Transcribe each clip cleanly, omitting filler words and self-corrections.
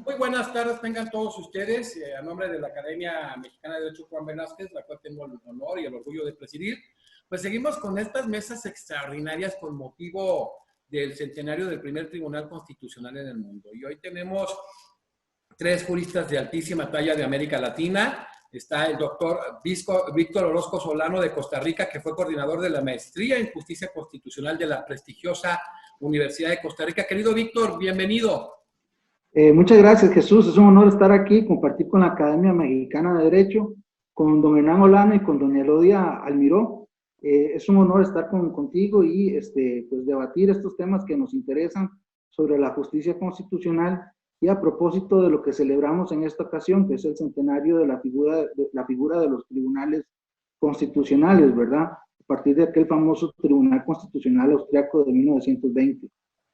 Muy buenas tardes, tengan todos ustedes. A nombre de la Academia Mexicana de Derecho Juan Velázquez, la cual tengo el honor y el orgullo de presidir, pues seguimos con estas mesas extraordinarias con motivo del centenario del primer Tribunal Constitucional en el mundo. Y hoy tenemos tres juristas de altísima talla de América Latina. Está el doctor Víctor Orozco Solano de Costa Rica, que fue coordinador de la maestría en Justicia Constitucional de la prestigiosa Universidad de Costa Rica. Querido Víctor, bienvenido. Muchas gracias, Jesús. Es un honor estar aquí, compartir con la Academia Mexicana de Derecho, con don Hernán Olano y con doña Elodia Almiró. Es un honor estar contigo y pues debatir estos temas que nos interesan sobre la justicia constitucional y a propósito de lo que celebramos en esta ocasión, que es el centenario de la figura de los tribunales constitucionales, ¿verdad? A partir de aquel famoso Tribunal Constitucional Austriaco de 1920.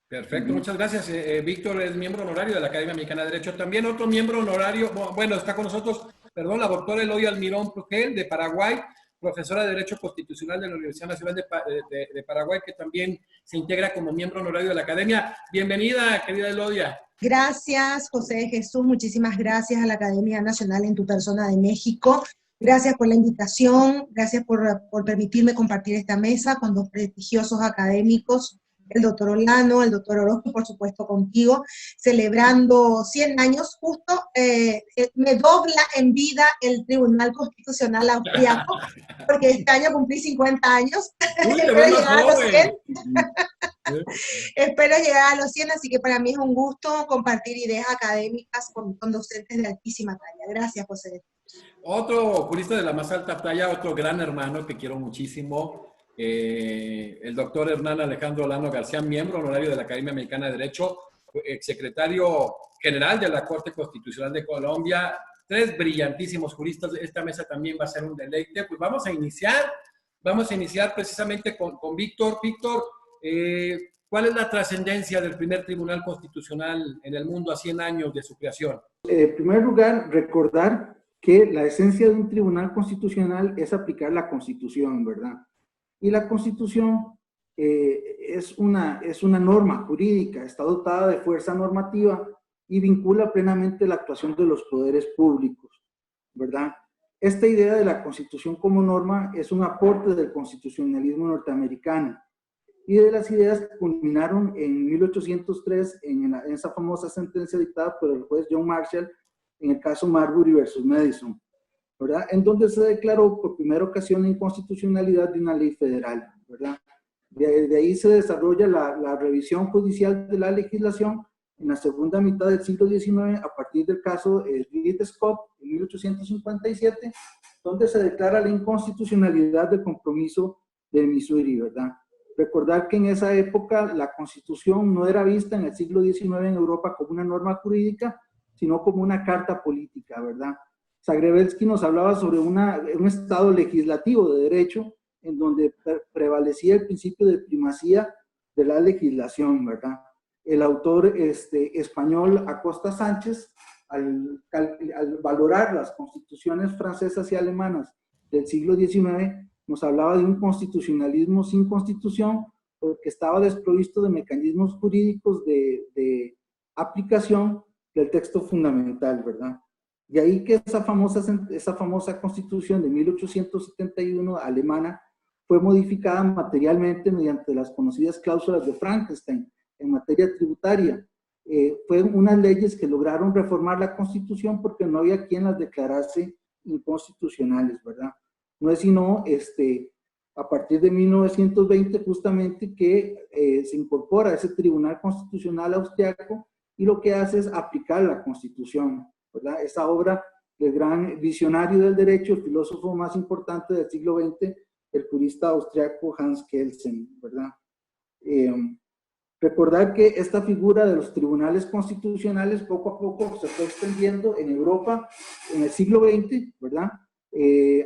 Perfecto, muchas gracias. Víctor es miembro honorario de la Academia Mexicana de Derecho. También otro miembro honorario, bueno, está con nosotros, perdón, la doctora Elodia Almirón Prugel, de Paraguay, profesora de Derecho Constitucional de la Universidad Nacional de Paraguay, que también se integra como miembro honorario de la Academia. Bienvenida, querida Elodia. Gracias, José Jesús. Muchísimas gracias a la Academia Nacional en tu persona de México. Gracias por la invitación, gracias por permitirme compartir esta mesa con dos prestigiosos académicos, el doctor Olano, el doctor Orozco, por supuesto contigo, celebrando 100 años justo. Me dobla en vida el Tribunal Constitucional Austriaco, porque este año cumplí 50 años. Espero llegar a los 100. Espero llegar a los 100, así que para mí es un gusto compartir ideas académicas con docentes de altísima talla. Gracias, José. Otro jurista de la más alta talla, otro gran hermano que quiero muchísimo, el doctor Hernán Alejandro Olano García, miembro honorario de la Academia Mexicana de Derecho, exsecretario general de la Corte Constitucional de Colombia, tres brillantísimos juristas. Esta mesa también va a ser un deleite. Pues vamos a iniciar precisamente con Víctor. Víctor, ¿cuál es la trascendencia del primer Tribunal Constitucional en el mundo a 100 años de su creación? En primer lugar, recordar que la esencia de un tribunal constitucional es aplicar la Constitución, ¿verdad? Y la Constitución es una norma jurídica, está dotada de fuerza normativa y vincula plenamente la actuación de los poderes públicos, ¿verdad? Esta idea de la Constitución como norma es un aporte del constitucionalismo norteamericano y de las ideas que culminaron en 1803 en esa famosa sentencia dictada por el juez John Marshall en el caso Marbury versus Madison, ¿verdad? En donde se declaró por primera ocasión la inconstitucionalidad de una ley federal, ¿verdad? De ahí se desarrolla la revisión judicial de la legislación en la segunda mitad del siglo XIX a partir del caso Dred Scott en 1857, donde se declara la inconstitucionalidad del compromiso de Missouri, ¿verdad? Recordar que en esa época la Constitución no era vista en el siglo XIX en Europa como una norma jurídica, sino como una carta política, ¿verdad? Zagrebelsky nos hablaba sobre un estado legislativo de derecho en donde prevalecía el principio de primacía de la legislación, ¿verdad? El autor español Acosta Sánchez, al valorar las constituciones francesas y alemanas del siglo XIX, nos hablaba de un constitucionalismo sin constitución, porque estaba desprovisto de mecanismos jurídicos de aplicación del texto fundamental, ¿verdad? De ahí que esa famosa constitución de 1871 alemana fue modificada materialmente mediante las conocidas cláusulas de Frankenstein en materia tributaria. Fueron unas leyes que lograron reformar la Constitución porque no había quien las declarase inconstitucionales, ¿verdad? No es sino a partir de 1920 justamente que se incorpora ese Tribunal Constitucional Austriaco y lo que hace es aplicar la Constitución, ¿verdad? Esa obra del gran visionario del derecho, el filósofo más importante del siglo XX, el jurista austriaco Hans Kelsen, ¿verdad? Recordar que esta figura de los tribunales constitucionales poco a poco se fue extendiendo en Europa en el siglo XX, ¿verdad?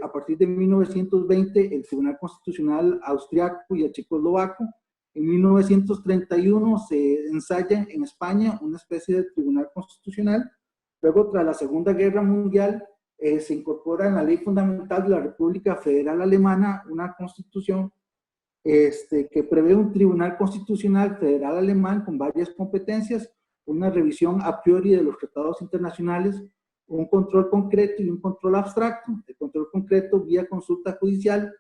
A partir de 1920, el Tribunal Constitucional Austriaco y el Checoslovaco. En 1931 se ensaya en España una especie de Tribunal Constitucional. Luego, tras la Segunda Guerra Mundial, se incorpora en la Ley Fundamental de la República Federal Alemana una constitución que prevé un Tribunal Constitucional Federal Alemán con varias competencias, una revisión a priori de los tratados internacionales, un control concreto y un control abstracto. El control concreto vía consulta judicial,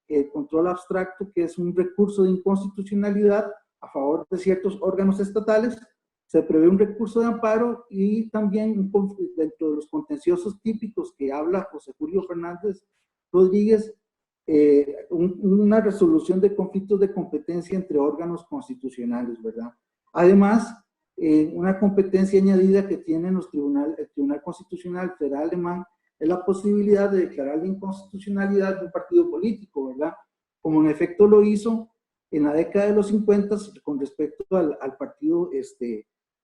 el control abstracto, que es un recurso de inconstitucionalidad a favor de ciertos órganos estatales. Se prevé un recurso de amparo y también dentro de los contenciosos típicos que habla José Julio Fernández Rodríguez, una resolución de conflictos de competencia entre órganos constitucionales, ¿verdad? Además, una competencia añadida que tiene el Tribunal Constitucional Federal Alemán es la posibilidad de declarar la inconstitucionalidad de un partido político, ¿verdad? Como en efecto lo hizo en la década de los 50 con respecto al Partido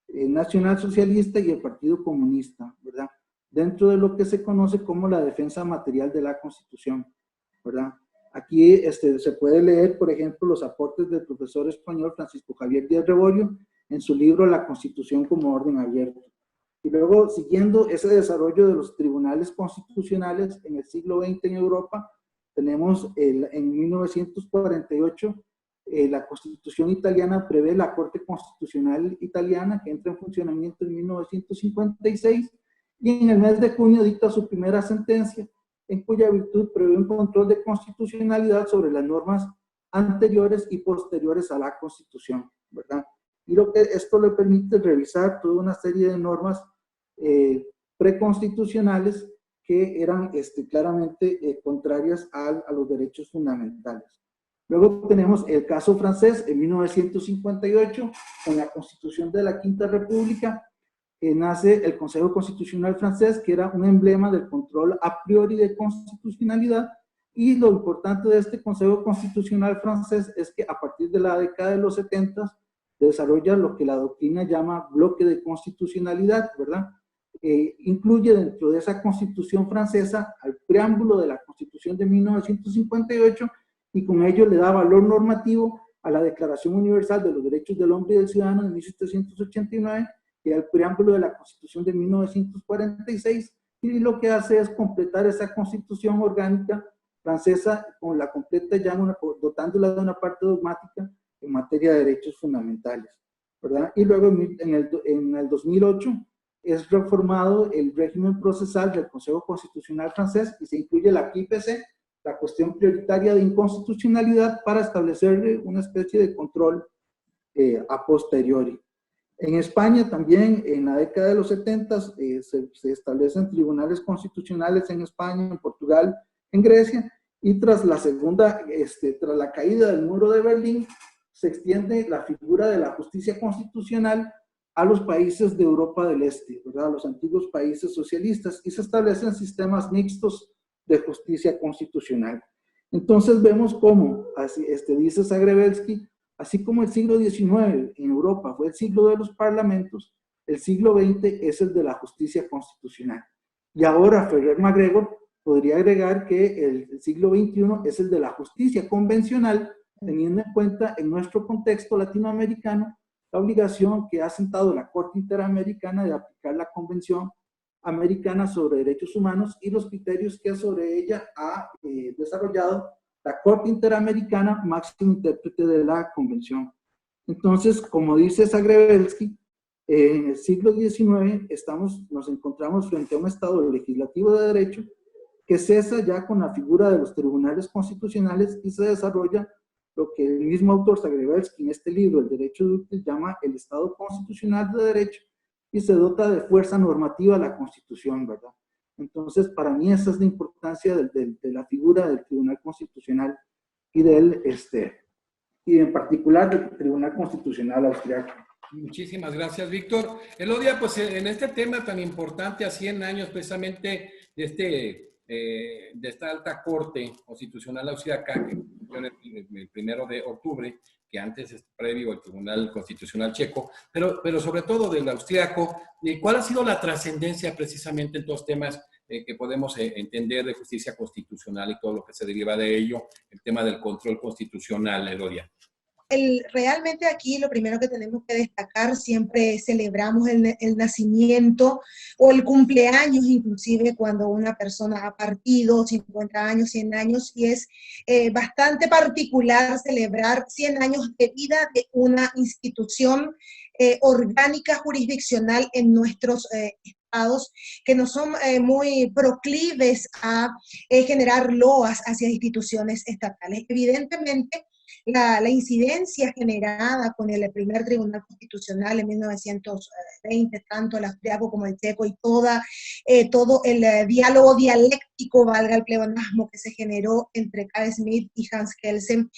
Nacional Socialista y el Partido Comunista, ¿verdad? Dentro de lo que se conoce como la defensa material de la Constitución, ¿verdad? Aquí se puede leer, por ejemplo, los aportes del profesor español Francisco Javier Díaz Rebollo en su libro La Constitución como orden abierto. Y luego, siguiendo ese desarrollo de los tribunales constitucionales en el siglo XX en Europa, tenemos en 1948 la Constitución italiana prevé la Corte Constitucional Italiana, que entra en funcionamiento en 1956, y en el mes de junio dicta su primera sentencia, en cuya virtud prevé un control de constitucionalidad sobre las normas anteriores y posteriores a la Constitución, ¿verdad? Y esto le permite revisar toda una serie de normas preconstitucionales que eran claramente contrarias a los derechos fundamentales. Luego tenemos el caso francés en 1958, con la Constitución de la Quinta República, nace el Consejo Constitucional francés, que era un emblema del control a priori de constitucionalidad, y lo importante de este Consejo Constitucional francés es que a partir de la década de los 70 desarrolla lo que la doctrina llama bloque de constitucionalidad, ¿verdad? Incluye dentro de esa Constitución francesa al preámbulo de la Constitución de 1958 y con ello le da valor normativo a la Declaración Universal de los Derechos del Hombre y del Ciudadano de 1789 y al preámbulo de la Constitución de 1946, y lo que hace es completar esa Constitución orgánica francesa con la completa ya dotándola de una parte dogmática en materia de derechos fundamentales, ¿verdad? Y luego en el 2008 es reformado el régimen procesal del Consejo Constitucional francés y se incluye la QIPC, la cuestión prioritaria de inconstitucionalidad, para establecer una especie de control a posteriori. En España también, en la década de los 70, se establecen tribunales constitucionales en España, en Portugal, en Grecia, y tras la caída del muro de Berlín, se extiende la figura de la justicia constitucional a los países de Europa del Este, ¿verdad? A los antiguos países socialistas, y se establecen sistemas mixtos de justicia constitucional. Entonces vemos cómo, dice Zagrebelsky, así como el siglo XIX en Europa fue el siglo de los parlamentos, el siglo XX es el de la justicia constitucional. Y ahora Ferrer MacGregor podría agregar que el siglo XXI es el de la justicia convencional, teniendo en cuenta en nuestro contexto latinoamericano la obligación que ha sentado la Corte Interamericana de aplicar la Convención Americana sobre Derechos Humanos y los criterios que sobre ella ha desarrollado la Corte Interamericana, máximo intérprete de la Convención. Entonces, como dice Zagrebelsky, en el siglo XIX nos encontramos frente a un Estado legislativo de derecho que cesa ya con la figura de los tribunales constitucionales y se desarrolla lo que el mismo autor Zagrebelsky en este libro, El Derecho Dúctil, llama el Estado constitucional de derecho, y se dota de fuerza normativa a la Constitución, ¿verdad? Entonces, para mí esa es la importancia de la figura del Tribunal Constitucional y y en particular del Tribunal Constitucional Austriaco. Muchísimas gracias, Víctor. Elodia, pues en este tema tan importante, a 100 años precisamente de esta alta Corte Constitucional Austriaca, que funciona el 1 de octubre, que antes es previo al Tribunal Constitucional Checo, pero sobre todo del austriaco, ¿cuál ha sido la trascendencia precisamente en todos los temas que podemos entender de justicia constitucional y todo lo que se deriva de ello, el tema del control constitucional, Elodia? Realmente aquí lo primero que tenemos que destacar, siempre celebramos el nacimiento o el cumpleaños, inclusive cuando una persona ha partido 50 años, 100 años, y es bastante particular celebrar 100 años de vida de una institución orgánica jurisdiccional en nuestros estados que no son muy proclives a generar loas hacia instituciones estatales. Evidentemente, la incidencia generada con el primer Tribunal Constitucional en 1920, tanto el austriaco como el checo, y todo el diálogo dialéctico, valga el pleonasmo, que se generó entre Carl Schmitt y Hans Kelsen,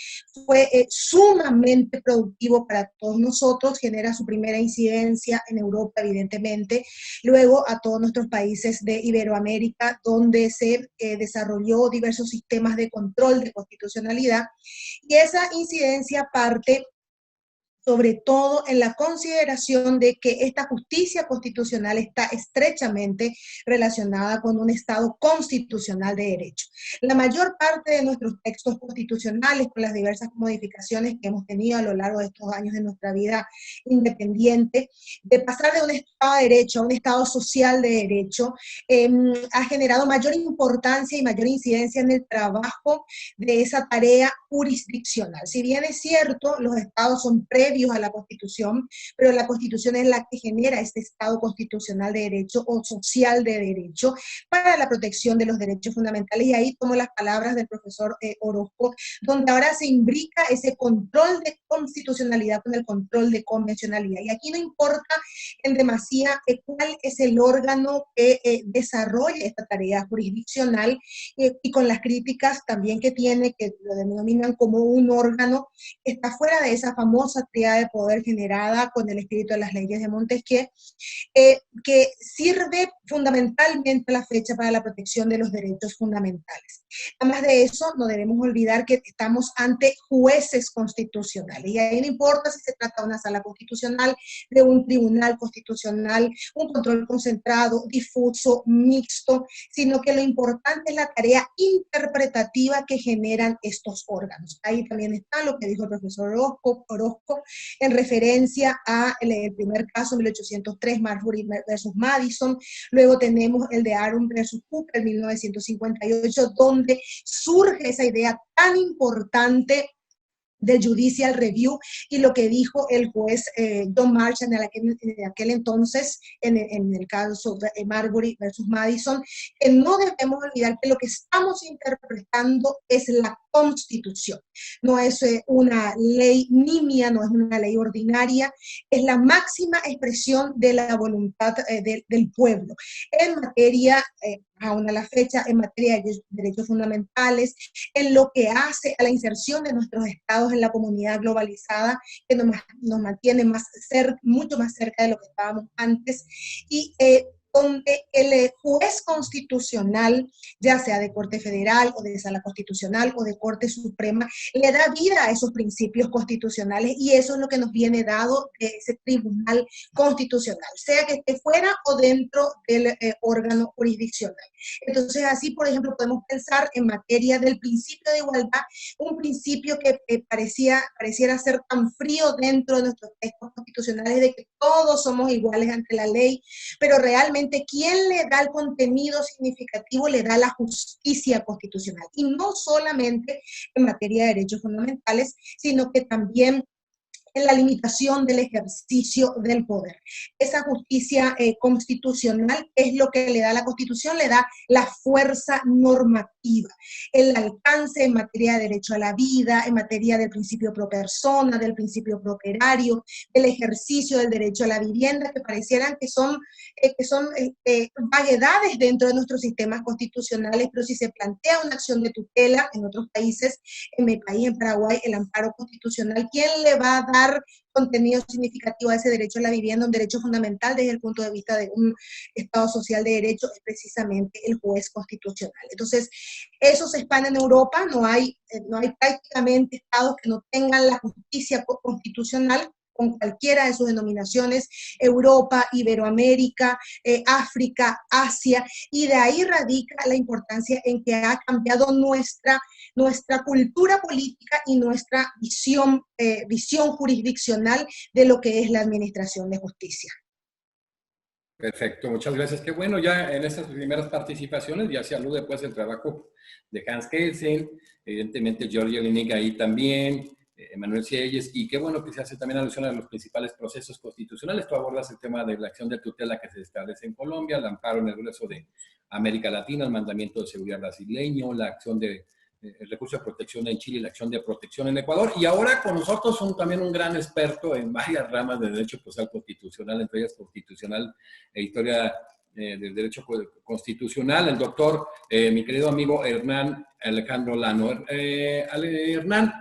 fue sumamente productivo para todos nosotros, genera su primera incidencia en Europa, evidentemente, luego a todos nuestros países de Iberoamérica, donde se desarrolló diversos sistemas de control de constitucionalidad, y esa incidencia parte sobre todo en la consideración de que esta justicia constitucional está estrechamente relacionada con un Estado constitucional de derecho. La mayor parte de nuestros textos constitucionales, con las diversas modificaciones que hemos tenido a lo largo de estos años de nuestra vida independiente, de pasar de un Estado de derecho a un Estado social de derecho, ha generado mayor importancia y mayor incidencia en el trabajo de esa tarea jurisdiccional. Si bien es cierto, los estados son previos a la Constitución, pero la Constitución es la que genera este Estado constitucional de derecho o social de derecho para la protección de los derechos fundamentales. Y ahí tomo las palabras del profesor Orozco, donde ahora se imbrica ese control de constitucionalidad con el control de convencionalidad. Y aquí no importa en demasía cuál es el órgano que desarrolla esta tarea jurisdiccional, y con las críticas también que tiene, que lo denominan como un órgano que está fuera de esa famosa triada de poder generada con el espíritu de las leyes de Montesquieu, que sirve fundamentalmente a la fecha para la protección de los derechos fundamentales. Además de eso, no debemos olvidar que estamos ante jueces constitucionales, y ahí no importa si se trata de una sala constitucional, de un tribunal constitucional, un control concentrado, difuso, mixto, sino que lo importante es la tarea interpretativa que generan estos órganos. Ahí también está lo que dijo el profesor Orozco en referencia al primer caso, 1803, Marbury versus Madison. Luego tenemos el de Aaron versus Cooper, 1958, donde surge esa idea tan importante del Judicial Review, y lo que dijo el juez John Marshall en aquel entonces, en el caso de Marbury versus Madison, que no debemos olvidar que lo que estamos interpretando es la Constitución. No es una ley nimia, no es una ley ordinaria, es la máxima expresión de la voluntad del pueblo. En materia, aún a la fecha, en materia de derechos fundamentales, en lo que hace a la inserción de nuestros estados en la comunidad globalizada, que nos mantiene mucho más cerca de lo que estábamos antes, y donde el juez constitucional, ya sea de Corte Federal o de Sala Constitucional o de Corte Suprema, le da vida a esos principios constitucionales, y eso es lo que nos viene dado de ese tribunal constitucional, sea que esté fuera o dentro del órgano jurisdiccional. Entonces, así, por ejemplo, podemos pensar en materia del principio de igualdad, un principio que pareciera ser tan frío dentro de nuestros textos constitucionales, de que todos somos iguales ante la ley, pero realmente quien le da el contenido significativo le da la justicia constitucional, y no solamente en materia de derechos fundamentales, sino que también en la limitación del ejercicio del poder. Esa justicia constitucional es lo que le da a la Constitución, le da la fuerza normativa, el alcance en materia de derecho a la vida, en materia del principio pro persona, del principio pro operario, del ejercicio del derecho a la vivienda, que parecieran que son vaguedades dentro de nuestros sistemas constitucionales, pero si se plantea una acción de tutela en otros países, en mi país, en Paraguay, el amparo constitucional, ¿quién le va a dar contenido significativo a ese derecho a la vivienda, un derecho fundamental desde el punto de vista de un Estado social de derecho? Es precisamente el juez constitucional. Entonces, eso se expande en Europa, no hay prácticamente estados que no tengan la justicia constitucional, con cualquiera de sus denominaciones: Europa, Iberoamérica, África, Asia, y de ahí radica la importancia en que ha cambiado nuestra cultura política y nuestra visión jurisdiccional de lo que es la administración de justicia. Perfecto, muchas gracias. Qué bueno, ya en estas primeras participaciones ya se alude pues el trabajo de Hans Kelsen, evidentemente George Jelinek ahí también, Emanuel Sieyes, y qué bueno que se hace también alusión a los principales procesos constitucionales. Tú abordas el tema de la acción de tutela que se establece en Colombia, el amparo en el grueso de América Latina, el mandamiento de seguridad brasileño, la acción de el recurso de protección en Chile y la acción de protección en Ecuador. Y ahora con nosotros también un gran experto en varias ramas de derecho procesal constitucional, entre ellas constitucional e historia del derecho constitucional, el doctor, mi querido amigo Hernán Alejandro Lano. Hernán,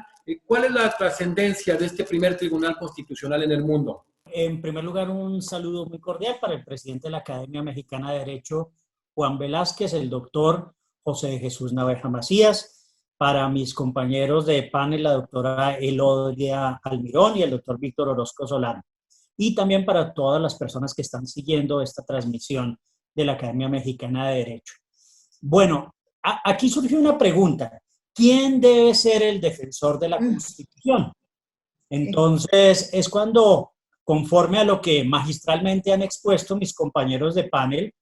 ¿cuál es la trascendencia de este primer tribunal constitucional en el mundo? En primer lugar, un saludo muy cordial para el presidente de la Academia Mexicana de Derecho, Juan Velázquez, el doctor José de Jesús Naveja Macías, para mis compañeros de panel, la doctora Elodia Almirón y el doctor Víctor Orozco Solano, y también para todas las personas que están siguiendo esta transmisión de la Academia Mexicana de Derecho. Bueno, aquí surgió una pregunta. ¿Quién debe ser el defensor de la Constitución? Entonces, es cuando, conforme a lo que magistralmente han expuesto mis compañeros de panel,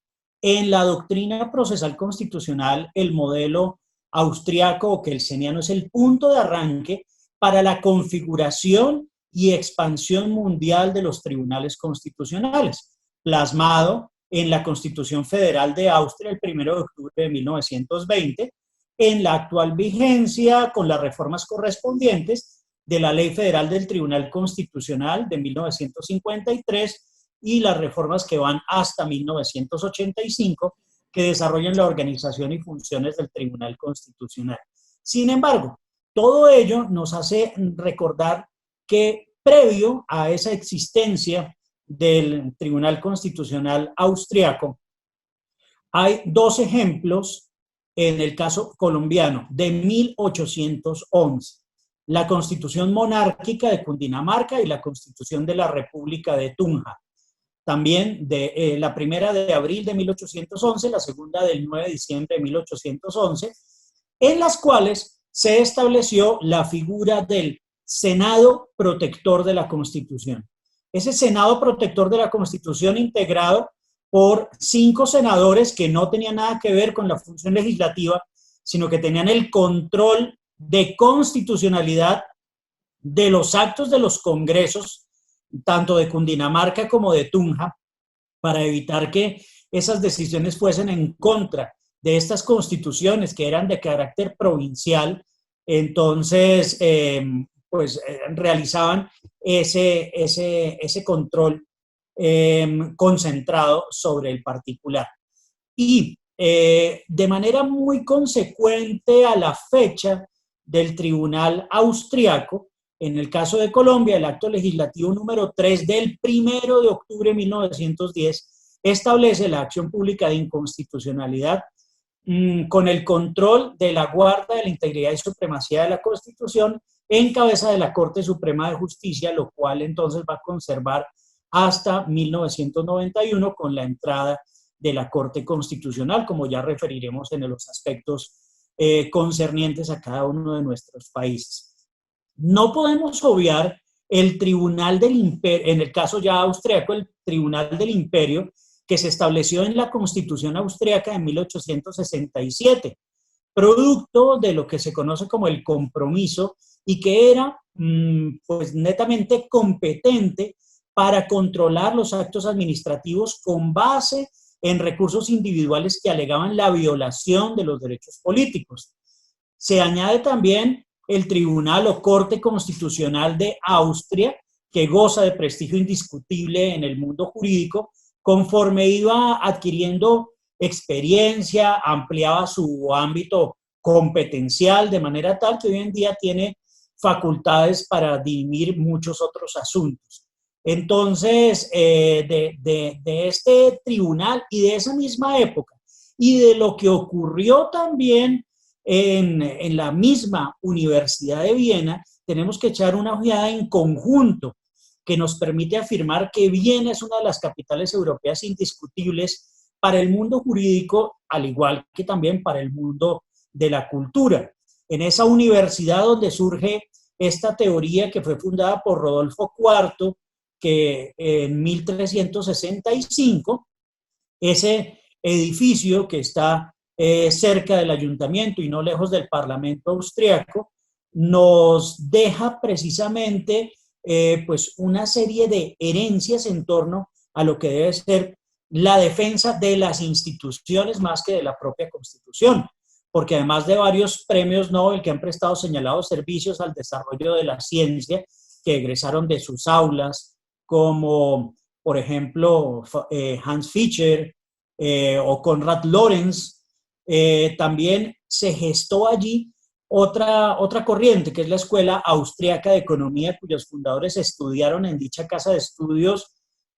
en la doctrina procesal constitucional, el modelo austriaco o kelseniano es el punto de arranque para la configuración y expansión mundial de los tribunales constitucionales, plasmado en la Constitución Federal de Austria el 1 de octubre de 1920, en la actual vigencia con las reformas correspondientes de la Ley Federal del Tribunal Constitucional de 1953 y las reformas que van hasta 1985, que desarrollan la organización y funciones del Tribunal Constitucional. Sin embargo, todo ello nos hace recordar que previo a esa existencia del Tribunal Constitucional austriaco, hay dos ejemplos en el caso colombiano de 1811. La Constitución Monárquica de Cundinamarca y la Constitución de la República de Tunja. También de la primera de abril de 1811, la segunda del 9 de diciembre de 1811, en las cuales se estableció la figura del Senado Protector de la Constitución. Ese Senado Protector de la Constitución integrado por 5 senadores que no tenían nada que ver con la función legislativa, sino que tenían el control de constitucionalidad de los actos de los congresos, tanto de Cundinamarca como de Tunja, para evitar que esas decisiones fuesen en contra de estas constituciones que eran de carácter provincial. Entonces, realizaban ese control concentrado sobre el particular. Y de manera muy consecuente a la fecha del Tribunal Austriaco, en el caso de Colombia, el acto legislativo número 3 del 1 de octubre de 1910 establece la acción pública de inconstitucionalidad con el control de la guarda de la integridad y supremacía de la Constitución en cabeza de la Corte Suprema de Justicia, lo cual entonces va a conservar hasta 1991 con la entrada de la Corte Constitucional, como ya referiremos en los aspectos concernientes a cada uno de nuestros países. No podemos obviar el Tribunal del Imperio, en el caso ya austriaco, el Tribunal del Imperio, que se estableció en la Constitución austriaca de 1867, producto de lo que se conoce como el compromiso y que era pues netamente competente para controlar los actos administrativos con base en recursos individuales que alegaban la violación de los derechos políticos. Se añade también el Tribunal o Corte Constitucional de Austria, que goza de prestigio indiscutible en el mundo jurídico, conforme iba adquiriendo experiencia, ampliaba su ámbito competencial de manera tal que hoy en día tiene facultades para dirimir muchos otros asuntos. Entonces, de este tribunal y de esa misma época y de lo que ocurrió también en la misma Universidad de Viena, tenemos que echar una ojeada en conjunto que nos permite afirmar que Viena es una de las capitales europeas indiscutibles para el mundo jurídico, al igual que también para el mundo de la cultura. En esa universidad donde surge esta teoría que fue fundada por Rodolfo IV, que en 1365, ese edificio que está cerca del ayuntamiento y no lejos del Parlamento austriaco, nos deja precisamente pues una serie de herencias en torno a lo que debe ser la defensa de las instituciones más que de la propia Constitución, porque además de varios premios Nobel que han prestado señalados servicios al desarrollo de la ciencia, que egresaron de sus aulas, como por ejemplo Hans Fischer o Konrad Lorenz, también se gestó allí otra corriente, que es la Escuela Austriaca de Economía, cuyos fundadores estudiaron en dicha casa de estudios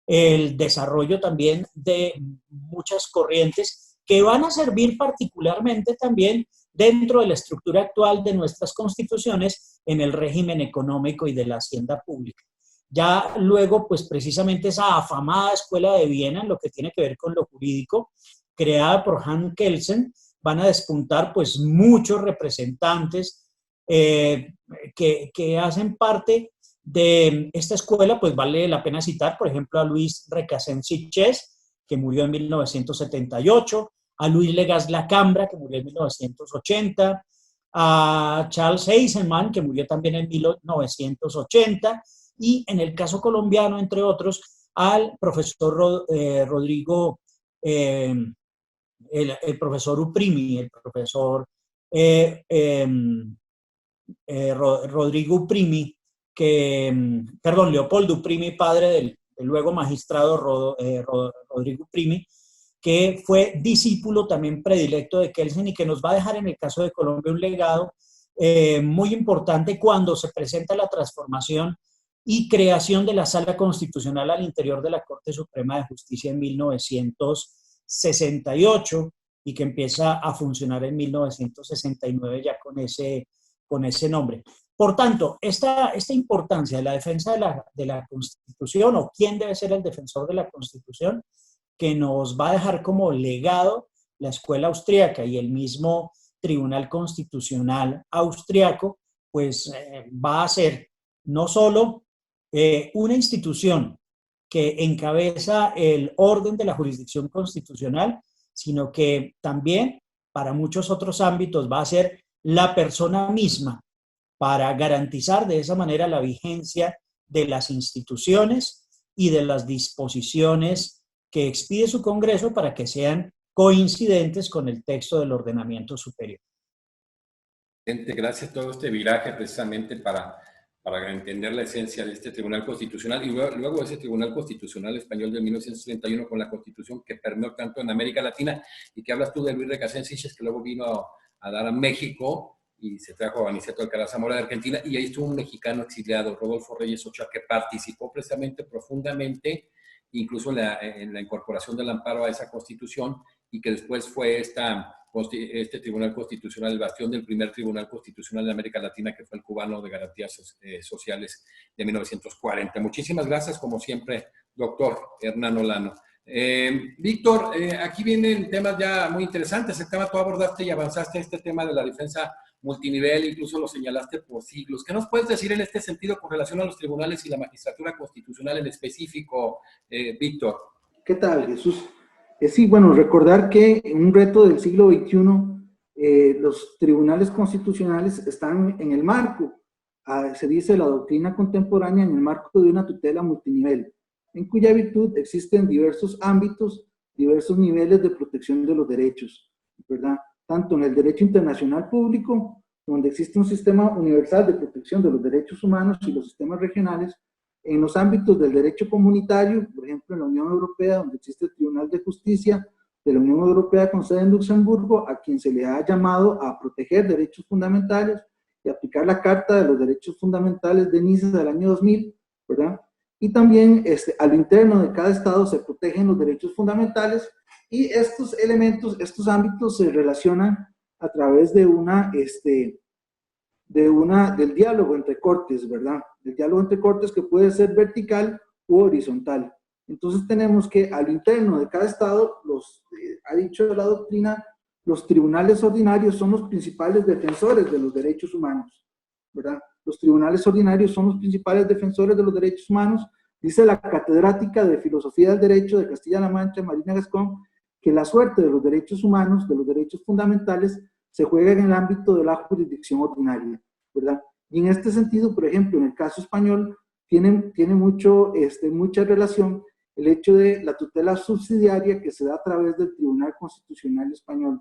el desarrollo también de muchas corrientes que van a servir particularmente también dentro de la estructura actual de nuestras constituciones en el régimen económico y de la hacienda pública. Ya luego, pues precisamente esa afamada Escuela de Viena, en lo que tiene que ver con lo jurídico, creada por Hans Kelsen, van a despuntar pues muchos representantes que hacen parte de esta escuela. Pues vale la pena citar, por ejemplo, a Luis Recasens-Siches, que murió en 1978, a Luis Legaz-Lacambra, que murió en 1980, a Charles Eisenman, que murió también en 1980, y en el caso colombiano, entre otros, al profesor Rodrigo, el profesor Uprimi, el profesor Rodrigo Uprimi, perdón, Leopoldo Uprimi, padre del luego magistrado Rodrigo Uprimi, que fue discípulo también predilecto de Kelsen y que nos va a dejar en el caso de Colombia un legado muy importante cuando se presenta la transformación y creación de la Sala Constitucional al interior de la Corte Suprema de Justicia en 1968 y que empieza a funcionar en 1969 ya con ese nombre. Por tanto, esta importancia de la defensa de la Constitución, o quién debe ser el defensor de la Constitución, que nos va a dejar como legado la escuela austríaca y el mismo Tribunal Constitucional austriaco, pues va a ser no solo una institución que encabeza el orden de la jurisdicción constitucional, sino que también para muchos otros ámbitos va a ser la persona misma para garantizar de esa manera la vigencia de las instituciones y de las disposiciones que expide su Congreso para que sean coincidentes con el texto del ordenamiento superior. Gracias a todo este viraje precisamente para entender la esencia de este Tribunal Constitucional y luego ese Tribunal Constitucional Español de 1931 con la Constitución que permeó tanto en América Latina y que hablas tú de Luis Recasens-Siches, que luego vino a dar a México y se trajo a Aniceto Alcalá Zamora de Argentina, y ahí estuvo un mexicano exiliado, Rodolfo Reyes Ochoa, que participó precisamente profundamente incluso en la incorporación del amparo a esa Constitución, y que después fue este Tribunal Constitucional, el bastión del primer Tribunal Constitucional de América Latina, que fue el cubano de Garantías Sociales de 1940. Muchísimas gracias, como siempre, doctor Hernán Olano. Víctor, aquí vienen temas ya muy interesantes. El tema tú abordaste y avanzaste este tema de la defensa multinivel, incluso lo señalaste por siglos. ¿Qué nos puedes decir en este sentido con relación a los tribunales y la magistratura constitucional en específico, Víctor? ¿Qué tal, Jesús? Sí, bueno, recordar que en un reto del siglo XXI, los tribunales constitucionales están en el marco, se dice la doctrina contemporánea, en el marco de una tutela multinivel, en cuya virtud existen diversos ámbitos, diversos niveles de protección de los derechos, ¿verdad? Tanto en el derecho internacional público, donde existe un sistema universal de protección de los derechos humanos y los sistemas regionales, en los ámbitos del derecho comunitario, por ejemplo en la Unión Europea, donde existe el Tribunal de Justicia de la Unión Europea con sede en Luxemburgo, a quien se le ha llamado a proteger derechos fundamentales y aplicar la Carta de los Derechos Fundamentales de Niza del año 2000, ¿verdad? Y también a lo interno de cada estado se protegen los derechos fundamentales, y estos elementos, estos ámbitos se relacionan a través de del diálogo entre cortes, ¿verdad? El diálogo entre cortes que puede ser vertical u horizontal. Entonces tenemos que al interno de cada estado, ha dicho la doctrina, los tribunales ordinarios son los principales defensores de los derechos humanos, ¿verdad? Los tribunales ordinarios son los principales defensores de los derechos humanos. Dice la catedrática de Filosofía del Derecho de Castilla-La Mancha, Marina Gascón, que la suerte de los derechos humanos, de los derechos fundamentales, se juega en el ámbito de la jurisdicción ordinaria, ¿verdad? Y en este sentido, por ejemplo, en el caso español, tiene mucha relación el hecho de la tutela subsidiaria que se da a través del Tribunal Constitucional Español,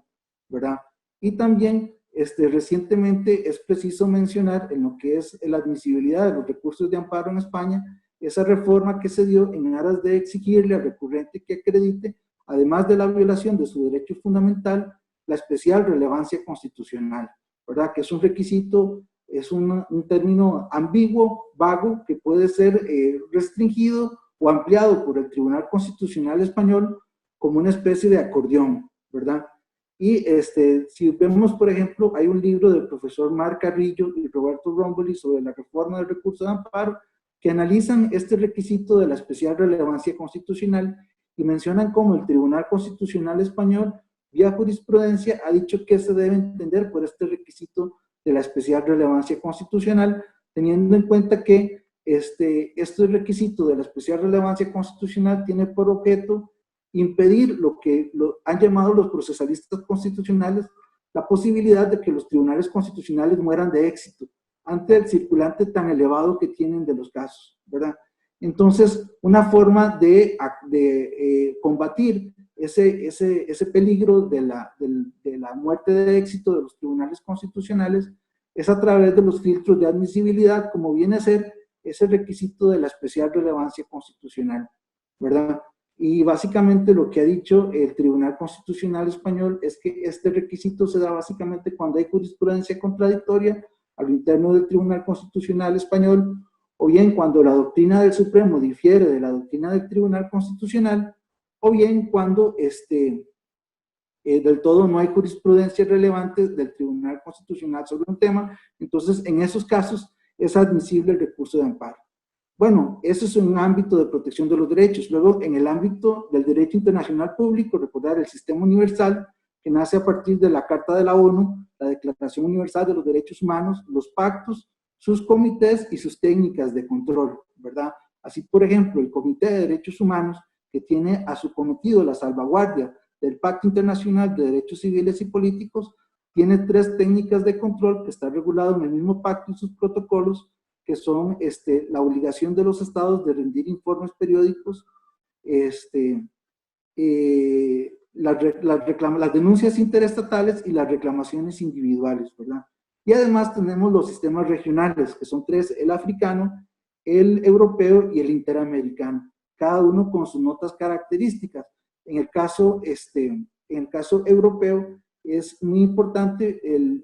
¿verdad? Y también recientemente es preciso mencionar en lo que es la admisibilidad de los recursos de amparo en España, esa reforma que se dio en aras de exigirle al recurrente que acredite, además de la violación de su derecho fundamental, la especial relevancia constitucional, ¿verdad? Que es un requisito, es un término ambiguo, vago, que puede ser restringido o ampliado por el Tribunal Constitucional Español como una especie de acordeón, ¿verdad? Y si vemos, por ejemplo, hay un libro del profesor Marc Carrillo y Roberto Romboli sobre la reforma del recurso de amparo que analizan este requisito de la especial relevancia constitucional y mencionan cómo el Tribunal Constitucional Español, vía jurisprudencia, ha dicho que se debe entender por este requisito de la especial relevancia constitucional, teniendo en cuenta que este requisito de la especial relevancia constitucional tiene por objeto impedir lo que han llamado los procesalistas constitucionales, la posibilidad de que los tribunales constitucionales mueran de éxito ante el circulante tan elevado que tienen de los casos, ¿verdad? Entonces, una forma de combatir ese peligro de la muerte de éxito de los tribunales constitucionales es a través de los filtros de admisibilidad, como viene a ser ese requisito de la especial relevancia constitucional, ¿verdad? Y básicamente lo que ha dicho el Tribunal Constitucional Español es que este requisito se da básicamente cuando hay jurisprudencia contradictoria a lo interno del Tribunal Constitucional Español, o bien cuando la doctrina del Supremo difiere de la doctrina del Tribunal Constitucional, o bien cuando del todo no hay jurisprudencia relevante del Tribunal Constitucional sobre un tema. Entonces, en esos casos es admisible el recurso de amparo. Bueno, eso es un ámbito de protección de los derechos. Luego, en el ámbito del derecho internacional público, recordar el sistema universal, que nace a partir de la Carta de la ONU, la Declaración Universal de los Derechos Humanos, los pactos, sus comités y sus técnicas de control, ¿verdad? Así, por ejemplo, el Comité de Derechos Humanos, que tiene a su cometido la salvaguardia del Pacto Internacional de Derechos Civiles y Políticos, tiene 3 técnicas de control que está regulado en el mismo pacto y sus protocolos, que son la obligación de los estados de rendir informes periódicos, las denuncias interestatales y las reclamaciones individuales, ¿verdad? Y además tenemos los sistemas regionales, que son 3, el africano, el europeo y el interamericano, cada uno con sus notas características. En el caso europeo, es muy importante el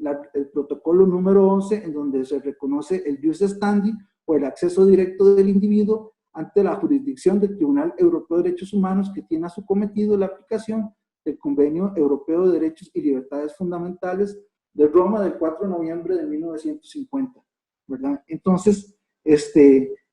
protocolo número 11, en donde se reconoce el jus standi o el acceso directo del individuo ante la jurisdicción del Tribunal Europeo de Derechos Humanos, que tiene a su cometido la aplicación del Convenio Europeo de Derechos y Libertades Fundamentales de Roma del 4 de noviembre de 1950, ¿verdad? Entonces, eso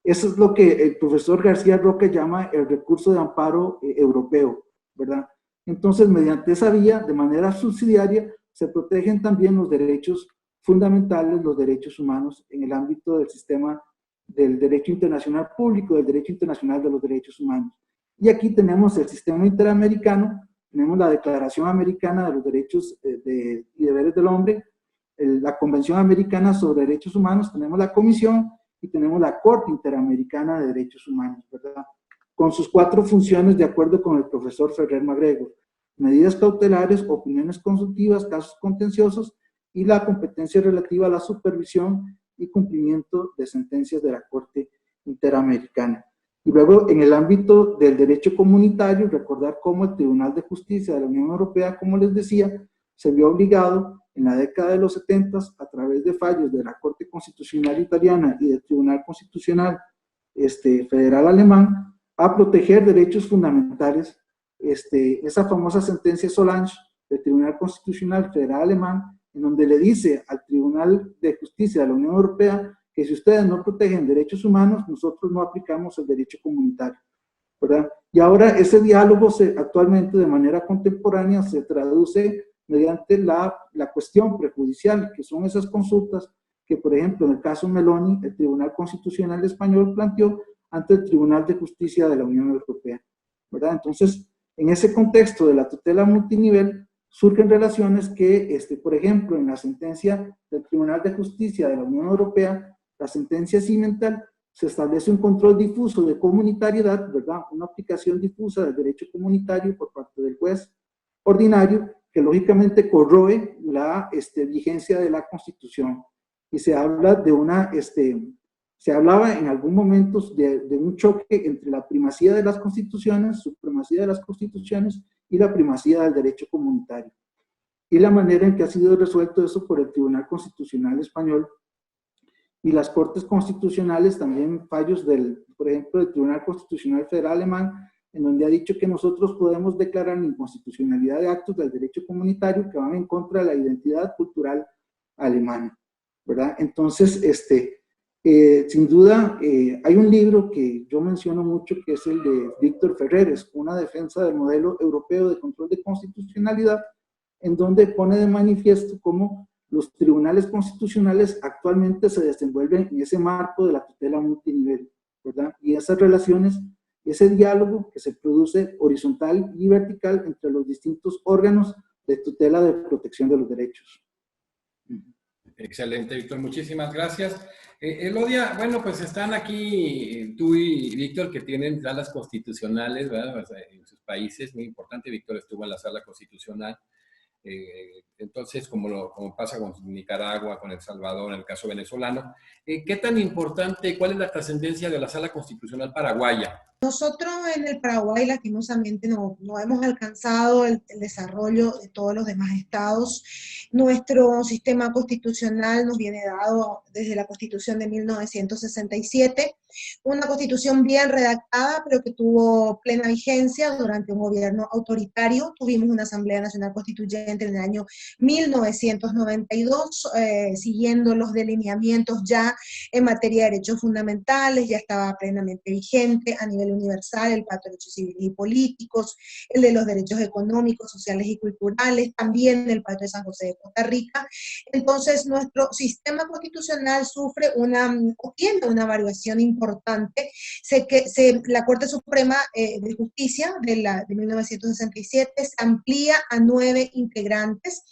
es lo que el profesor García Roca llama el recurso de amparo europeo, ¿verdad? Entonces, mediante esa vía, de manera subsidiaria, se protegen también los derechos fundamentales, los derechos humanos en el ámbito del sistema del derecho internacional público, del derecho internacional de los derechos humanos. Y aquí tenemos el sistema interamericano, tenemos la Declaración Americana de los Derechos y Deberes del Hombre, la Convención Americana sobre Derechos Humanos, tenemos la Comisión y tenemos la Corte Interamericana de Derechos Humanos, ¿verdad? Con sus 4 funciones de acuerdo con el profesor Ferrer MacGregor: medidas cautelares, opiniones consultivas, casos contenciosos y la competencia relativa a la supervisión y cumplimiento de sentencias de la Corte Interamericana. Y luego, en el ámbito del derecho comunitario, recordar cómo el Tribunal de Justicia de la Unión Europea, como les decía, se vio obligado en la década de los 70 a través de fallos de la Corte Constitucional Italiana y del Tribunal Constitucional Federal Alemán a proteger derechos fundamentales. Esa famosa sentencia Solange del Tribunal Constitucional Federal Alemán, en donde le dice al Tribunal de Justicia de la Unión Europea que si ustedes no protegen derechos humanos, nosotros no aplicamos el derecho comunitario, ¿verdad? Y ahora ese diálogo actualmente de manera contemporánea se traduce mediante la cuestión prejudicial, que son esas consultas que, por ejemplo, en el caso Meloni, el Tribunal Constitucional Español planteó ante el Tribunal de Justicia de la Unión Europea, ¿verdad? Entonces, en ese contexto de la tutela multinivel, surgen relaciones que, por ejemplo, en la sentencia del Tribunal de Justicia de la Unión Europea, la sentencia Cimental, se establece un control difuso de comunitariedad, ¿verdad? Una aplicación difusa del derecho comunitario por parte del juez ordinario, que lógicamente corroe la vigencia de la Constitución. Y se habla de se hablaba en algún momento de un choque entre la primacía de las constituciones, supremacía de las constituciones y la primacía del derecho comunitario. Y la manera en que ha sido resuelto eso por el Tribunal Constitucional Español y las Cortes Constitucionales, también fallos por ejemplo, del Tribunal Constitucional Federal Alemán, en donde ha dicho que nosotros podemos declarar la inconstitucionalidad de actos del derecho comunitario que van en contra de la identidad cultural alemana, ¿verdad? Entonces, sin duda, hay un libro que yo menciono mucho, que es el de Víctor Ferreres, Una defensa del modelo europeo de control de constitucionalidad, en donde pone de manifiesto cómo los tribunales constitucionales actualmente se desenvuelven en ese marco de la tutela multinivel, ¿verdad? Y esas relaciones, ese diálogo que se produce horizontal y vertical entre los distintos órganos de tutela de protección de los derechos. Excelente, Víctor, muchísimas gracias. Elodia, bueno, pues están aquí tú y Víctor, que tienen salas constitucionales, ¿verdad? En sus países, muy importante. Víctor estuvo en la sala constitucional. Entonces, como pasa con Nicaragua, con El Salvador, en el caso venezolano, ¿qué tan importante, cuál es la trascendencia de la Sala Constitucional paraguaya? Nosotros en el Paraguay, lastimosamente, no hemos alcanzado el desarrollo de todos los demás estados. Nuestro sistema constitucional nos viene dado desde la Constitución de 1967, una constitución bien redactada, pero que tuvo plena vigencia durante un gobierno autoritario. Tuvimos una Asamblea Nacional Constituyente en el año 1992, siguiendo los delineamientos ya en materia de derechos fundamentales, ya estaba plenamente vigente a nivel universal el Pacto de Derechos Civiles y Políticos, el de los derechos económicos, sociales y culturales, también el Pacto de San José de Costa Rica. Entonces, nuestro sistema constitucional tiene una variación importante. La Corte Suprema de Justicia de 1967 se amplía a 9 integrantes,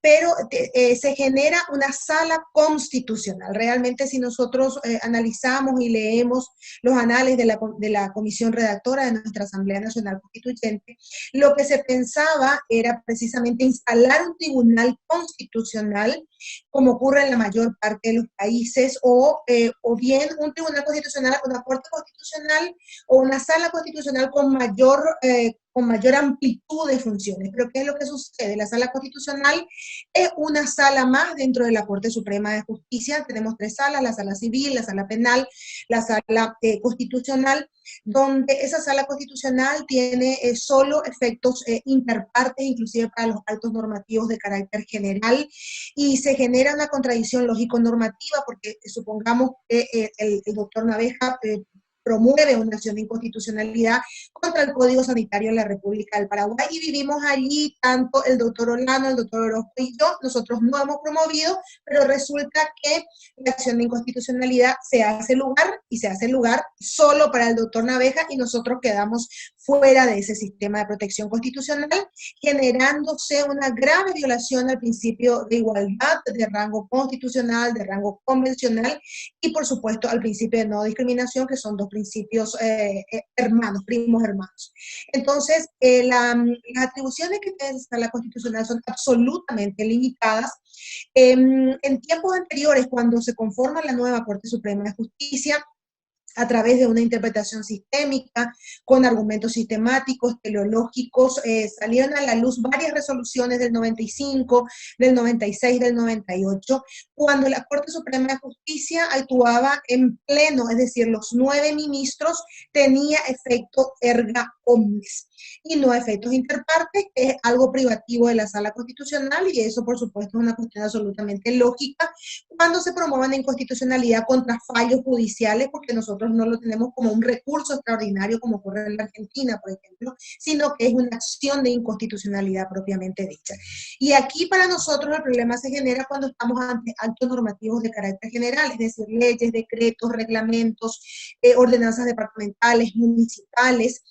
pero se genera una sala constitucional. Realmente, si nosotros analizamos y leemos los anales de la comisión redactora de nuestra Asamblea Nacional Constituyente, lo que se pensaba era precisamente instalar un tribunal constitucional, como ocurre en la mayor parte de los países, o bien un tribunal constitucional, una corte constitucional o una sala constitucional con mayor amplitud de funciones. Pero ¿qué es lo que sucede? La sala constitucional es una sala más dentro de la Corte Suprema de Justicia. Tenemos 3 salas, la sala civil, la sala penal, la sala constitucional, donde esa sala constitucional tiene solo efectos interpartes, inclusive para los actos normativos de carácter general, y se genera una contradicción lógico-normativa, porque supongamos que el doctor Naveja promueve una acción de inconstitucionalidad contra el Código Sanitario de la República del Paraguay, y vivimos allí tanto el doctor Olano, el doctor Orozco y yo. Nosotros no hemos promovido, pero resulta que la acción de inconstitucionalidad se hace lugar solo para el doctor Naveja, y nosotros quedamos fuera de ese sistema de protección constitucional, generándose una grave violación al principio de igualdad de rango constitucional, de rango convencional, y por supuesto al principio de no discriminación, que son 2 principios hermanos, primos hermanos. Entonces, las atribuciones que tiene la Constitucional son absolutamente limitadas. En tiempos anteriores, cuando se conforma la nueva Corte Suprema de Justicia, a través de una interpretación sistémica, con argumentos sistemáticos, teleológicos, salieron a la luz varias resoluciones del 95, del 96, del 98, cuando la Corte Suprema de Justicia actuaba en pleno, es decir, los 9 ministros tenía efecto erga omnes, y no efectos interpartes, que es algo privativo de la Sala Constitucional, y eso por supuesto es una cuestión absolutamente lógica cuando se promuevan en constitucionalidad contra fallos judiciales, porque nosotros nosotros no lo tenemos como un recurso extraordinario como ocurre en la Argentina, por ejemplo, sino que es una acción de inconstitucionalidad propiamente dicha. Y aquí para nosotros el problema se genera cuando estamos ante actos normativos de carácter general, es decir, leyes, decretos, reglamentos, ordenanzas departamentales, municipales,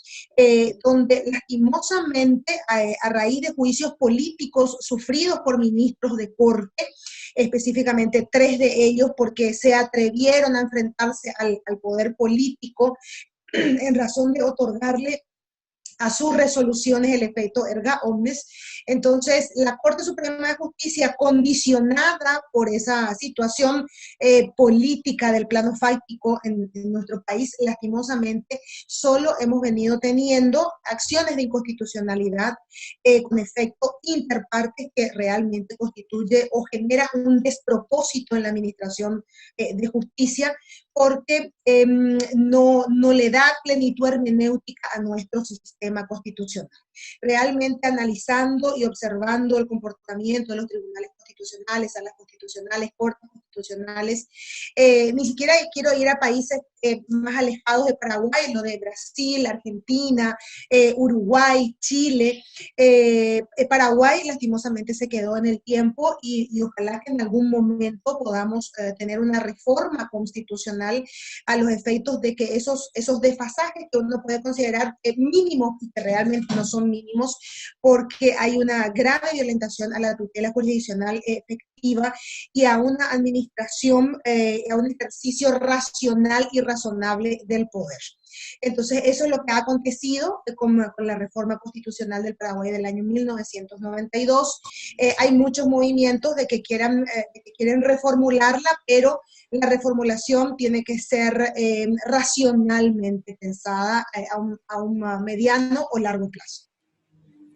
donde lastimosamente a raíz de juicios políticos sufridos por ministros de corte, específicamente 3 de ellos porque se atrevieron a enfrentarse al poder político en razón de otorgarle a sus resoluciones el efecto erga omnes. Entonces, la Corte Suprema de Justicia, condicionada por esa situación política del plano fáctico en nuestro país, lastimosamente, solo hemos venido teniendo acciones de inconstitucionalidad con efecto interpartes que realmente constituye o genera un despropósito en la administración de justicia, porque no le da plenitud hermenéutica a nuestro sistema constitucional. Realmente analizando y observando el comportamiento de los tribunales constitucionales, salas constitucionales, cortes constitucionales, ni siquiera quiero ir a países más alejados de Paraguay, lo de Brasil, Argentina, Uruguay, Chile. Paraguay lastimosamente se quedó en el tiempo y ojalá que en algún momento podamos tener una reforma constitucional a los efectos de que esos desfasajes que uno puede considerar mínimos y que realmente no son mínimos, porque hay una grave violentación a la tutela jurisdiccional efectiva y a una administración, a un ejercicio racional y razonable del poder. Entonces, eso es lo que ha acontecido con la reforma constitucional del Paraguay del año 1992. Hay muchos movimientos de que quieren reformularla, pero la reformulación tiene que ser racionalmente pensada a un mediano o largo plazo.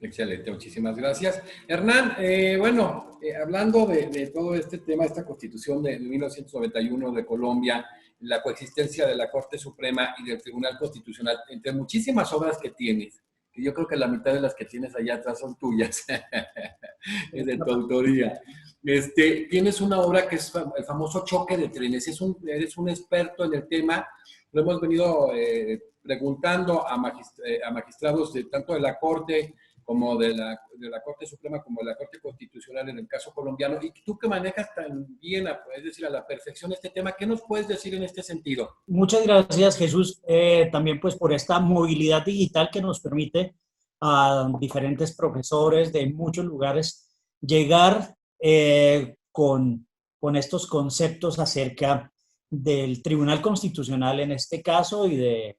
Excelente, muchísimas gracias. Hernán, bueno, hablando de todo este tema, esta Constitución de 1991 de Colombia, la coexistencia de la Corte Suprema y del Tribunal Constitucional, entre muchísimas obras que tienes, que yo creo que la mitad de las que tienes allá atrás son tuyas, es de tu autoría. Tienes una obra que es el famoso choque de trenes. Eres un experto en el tema. Lo hemos venido preguntando a magistrados tanto de la Corte como de la Corte Suprema, como de la Corte Constitucional en el caso colombiano, y tú que manejas tan bien, es decir, a la perfección este tema, ¿qué nos puedes decir en este sentido? Muchas gracias, Jesús, también pues por esta movilidad digital que nos permite a diferentes profesores de muchos lugares llegar con estos conceptos acerca del Tribunal Constitucional en este caso y de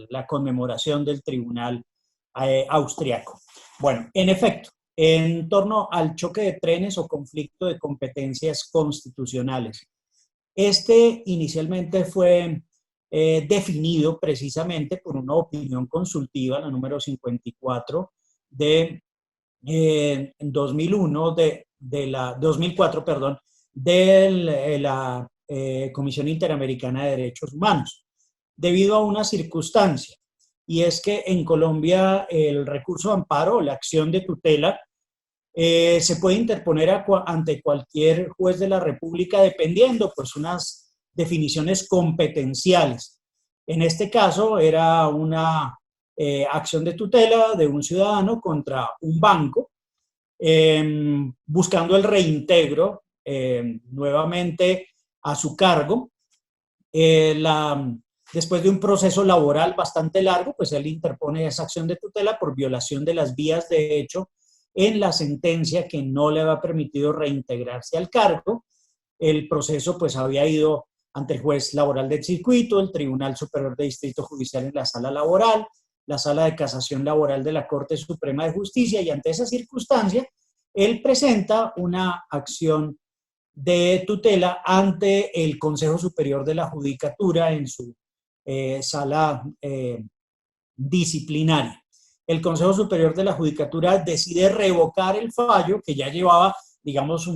la conmemoración del Tribunal austriaco. Bueno, en efecto, en torno al choque de trenes o conflicto de competencias constitucionales, inicialmente fue definido precisamente por una opinión consultiva, la número 54 de 2004, perdón, de la Comisión Interamericana de Derechos Humanos, debido a una circunstancia. Y es que en Colombia el recurso de amparo, la acción de tutela, se puede interponer ante cualquier juez de la República dependiendo pues unas definiciones competenciales. En este caso era una acción de tutela de un ciudadano contra un banco buscando el reintegro nuevamente a su cargo. Después de un proceso laboral bastante largo, pues él interpone esa acción de tutela por violación de las vías de hecho en la sentencia que no le había permitido reintegrarse al cargo. El proceso pues había ido ante el juez laboral del circuito, el Tribunal Superior de Distrito Judicial en la sala laboral, la sala de casación laboral de la Corte Suprema de Justicia, y ante esa circunstancia él presenta una acción de tutela ante el Consejo Superior de la Judicatura en su sala disciplinaria. El Consejo Superior de la Judicatura decide revocar el fallo que ya llevaba, digamos,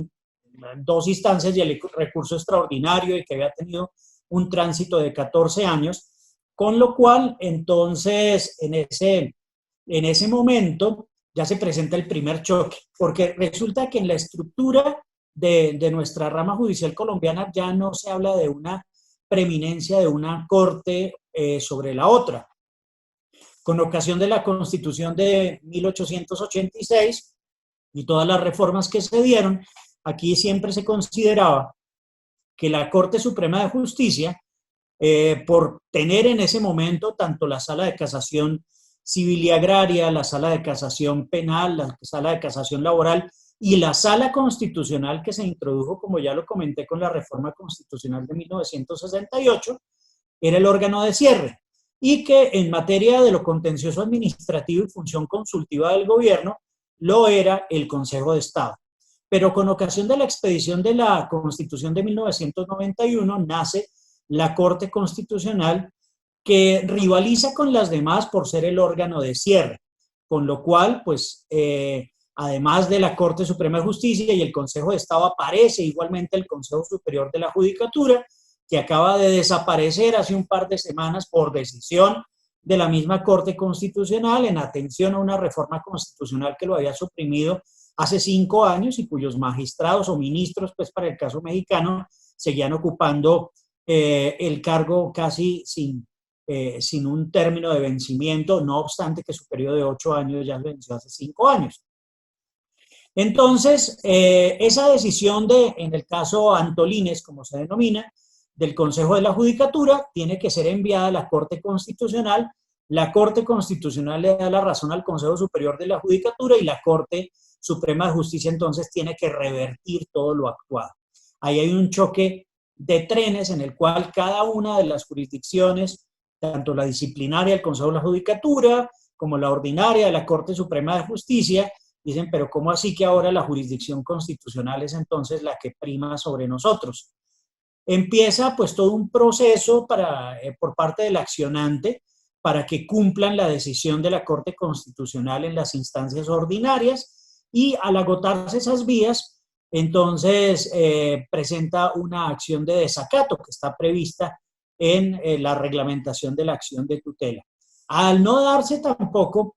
2 instancias y el recurso extraordinario y que había tenido un tránsito de 14 años, con lo cual entonces en ese momento ya se presenta el primer choque, porque resulta que en la estructura de nuestra rama judicial colombiana ya no se habla de una preeminencia de una corte sobre la otra. Con ocasión de la Constitución de 1886 y todas las reformas que se dieron, aquí siempre se consideraba que la Corte Suprema de Justicia, por tener en ese momento tanto la Sala de Casación Civil y Agraria, la Sala de Casación Penal, la Sala de Casación Laboral y la Sala Constitucional que se introdujo, como ya lo comenté, con la Reforma Constitucional de 1968, era el órgano de cierre, y que en materia de lo contencioso administrativo y función consultiva del gobierno, lo era el Consejo de Estado. Pero con ocasión de la expedición de la Constitución de 1991, nace la Corte Constitucional, que rivaliza con las demás por ser el órgano de cierre, con lo cual, pues, además de la Corte Suprema de Justicia y el Consejo de Estado, aparece igualmente el Consejo Superior de la Judicatura, que acaba de desaparecer hace un par de semanas por decisión de la misma Corte Constitucional en atención a una reforma constitucional que lo había suprimido hace 5 años y cuyos magistrados o ministros, pues para el caso mexicano, seguían ocupando el cargo casi sin un término de vencimiento, no obstante que su periodo de 8 años ya venció hace 5 años. Entonces, esa decisión en el caso Antolines, como se denomina, del Consejo de la Judicatura, tiene que ser enviada a la Corte Constitucional. La Corte Constitucional le da la razón al Consejo Superior de la Judicatura y la Corte Suprema de Justicia entonces tiene que revertir todo lo actuado. Ahí hay un choque de trenes en el cual cada una de las jurisdicciones, tanto la disciplinaria del Consejo de la Judicatura como la ordinaria de la Corte Suprema de Justicia, dicen, pero ¿cómo así que ahora la jurisdicción constitucional es entonces la que prima sobre nosotros? Empieza pues todo un proceso por parte del accionante para que cumplan la decisión de la Corte Constitucional en las instancias ordinarias y al agotarse esas vías, entonces presenta una acción de desacato que está prevista en la reglamentación de la acción de tutela. Al no darse tampoco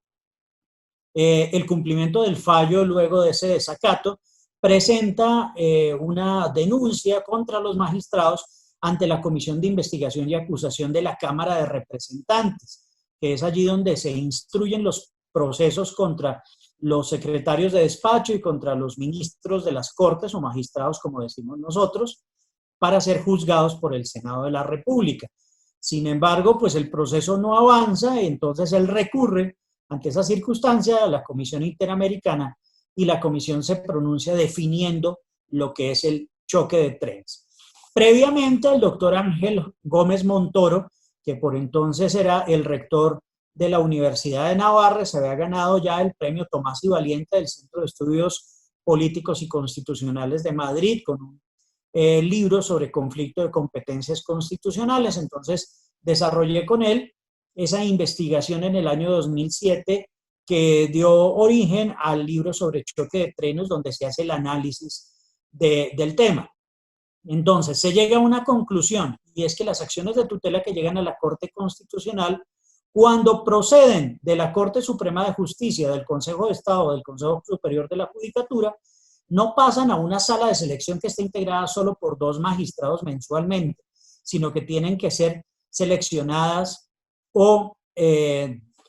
el cumplimiento del fallo luego de ese desacato, presenta una denuncia contra los magistrados ante la Comisión de Investigación y Acusación de la Cámara de Representantes, que es allí donde se instruyen los procesos contra los secretarios de despacho y contra los ministros de las Cortes o magistrados, como decimos nosotros, para ser juzgados por el Senado de la República. Sin embargo, pues el proceso no avanza, entonces él recurre ante esa circunstancia a la Comisión Interamericana y la comisión se pronuncia definiendo lo que es el choque de trenes. Previamente, el doctor Ángel Gómez Montoro, que por entonces era el rector de la Universidad de Navarra, se había ganado ya el premio Tomás y Valiente del Centro de Estudios Políticos y Constitucionales de Madrid con un libro sobre conflicto de competencias constitucionales. Entonces, desarrollé con él esa investigación en el año 2007 que dio origen al libro sobre choque de trenes, donde se hace el análisis del tema. Entonces, se llega a una conclusión, y es que las acciones de tutela que llegan a la Corte Constitucional, cuando proceden de la Corte Suprema de Justicia, del Consejo de Estado, del Consejo Superior de la Judicatura, no pasan a una sala de selección que está integrada solo por 2 magistrados mensualmente, sino que tienen que ser seleccionadas o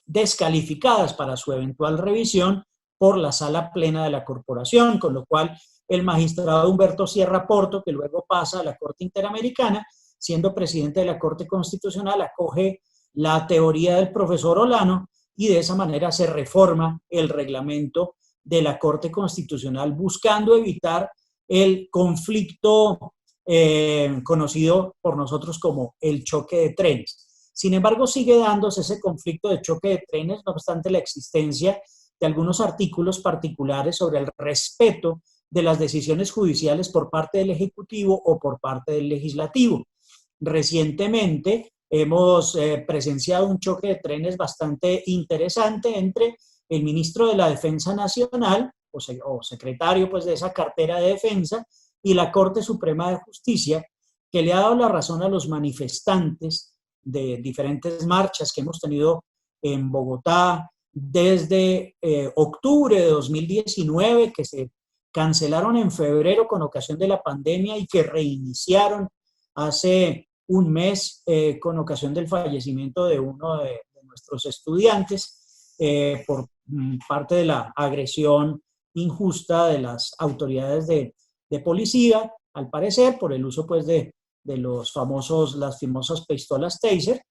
descalificadas para su eventual revisión por la sala plena de la corporación, con lo cual el magistrado Humberto Sierra Porto, que luego pasa a la Corte Interamericana, siendo presidente de la Corte Constitucional, acoge la teoría del profesor Olano y de esa manera se reforma el reglamento de la Corte Constitucional buscando evitar el conflicto conocido por nosotros como el choque de trenes. Sin embargo, sigue dándose ese conflicto de choque de trenes, no obstante la existencia de algunos artículos particulares sobre el respeto de las decisiones judiciales por parte del Ejecutivo o por parte del Legislativo. Recientemente hemos presenciado un choque de trenes bastante interesante entre el ministro de la Defensa Nacional, o secretario pues, de esa cartera de defensa, y la Corte Suprema de Justicia, que le ha dado la razón a los manifestantes de diferentes marchas que hemos tenido en Bogotá desde octubre de 2019, que se cancelaron en febrero con ocasión de la pandemia y que reiniciaron hace un mes con ocasión del fallecimiento de uno de nuestros estudiantes por parte de la agresión injusta de las autoridades de policía, al parecer, por el uso pues de las famosas pistolas Taser,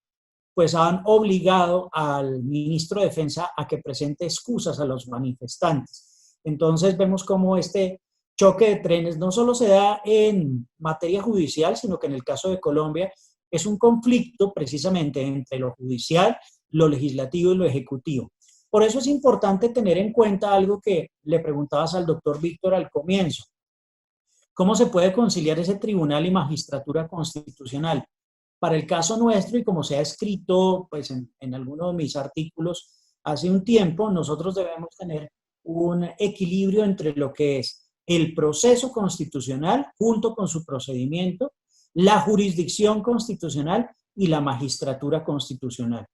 pues han obligado al ministro de Defensa a que presente excusas a los manifestantes. Entonces vemos cómo este choque de trenes no solo se da en materia judicial, sino que en el caso de Colombia es un conflicto precisamente entre lo judicial, lo legislativo y lo ejecutivo. Por eso es importante tener en cuenta algo que le preguntabas al doctor Víctor al comienzo. ¿Cómo se puede conciliar ese tribunal y magistratura constitucional? Para el caso nuestro, y como se ha escrito pues, en algunos de mis artículos hace un tiempo, nosotros debemos tener un equilibrio entre lo que es el proceso constitucional junto con su procedimiento, la jurisdicción constitucional y la magistratura constitucional.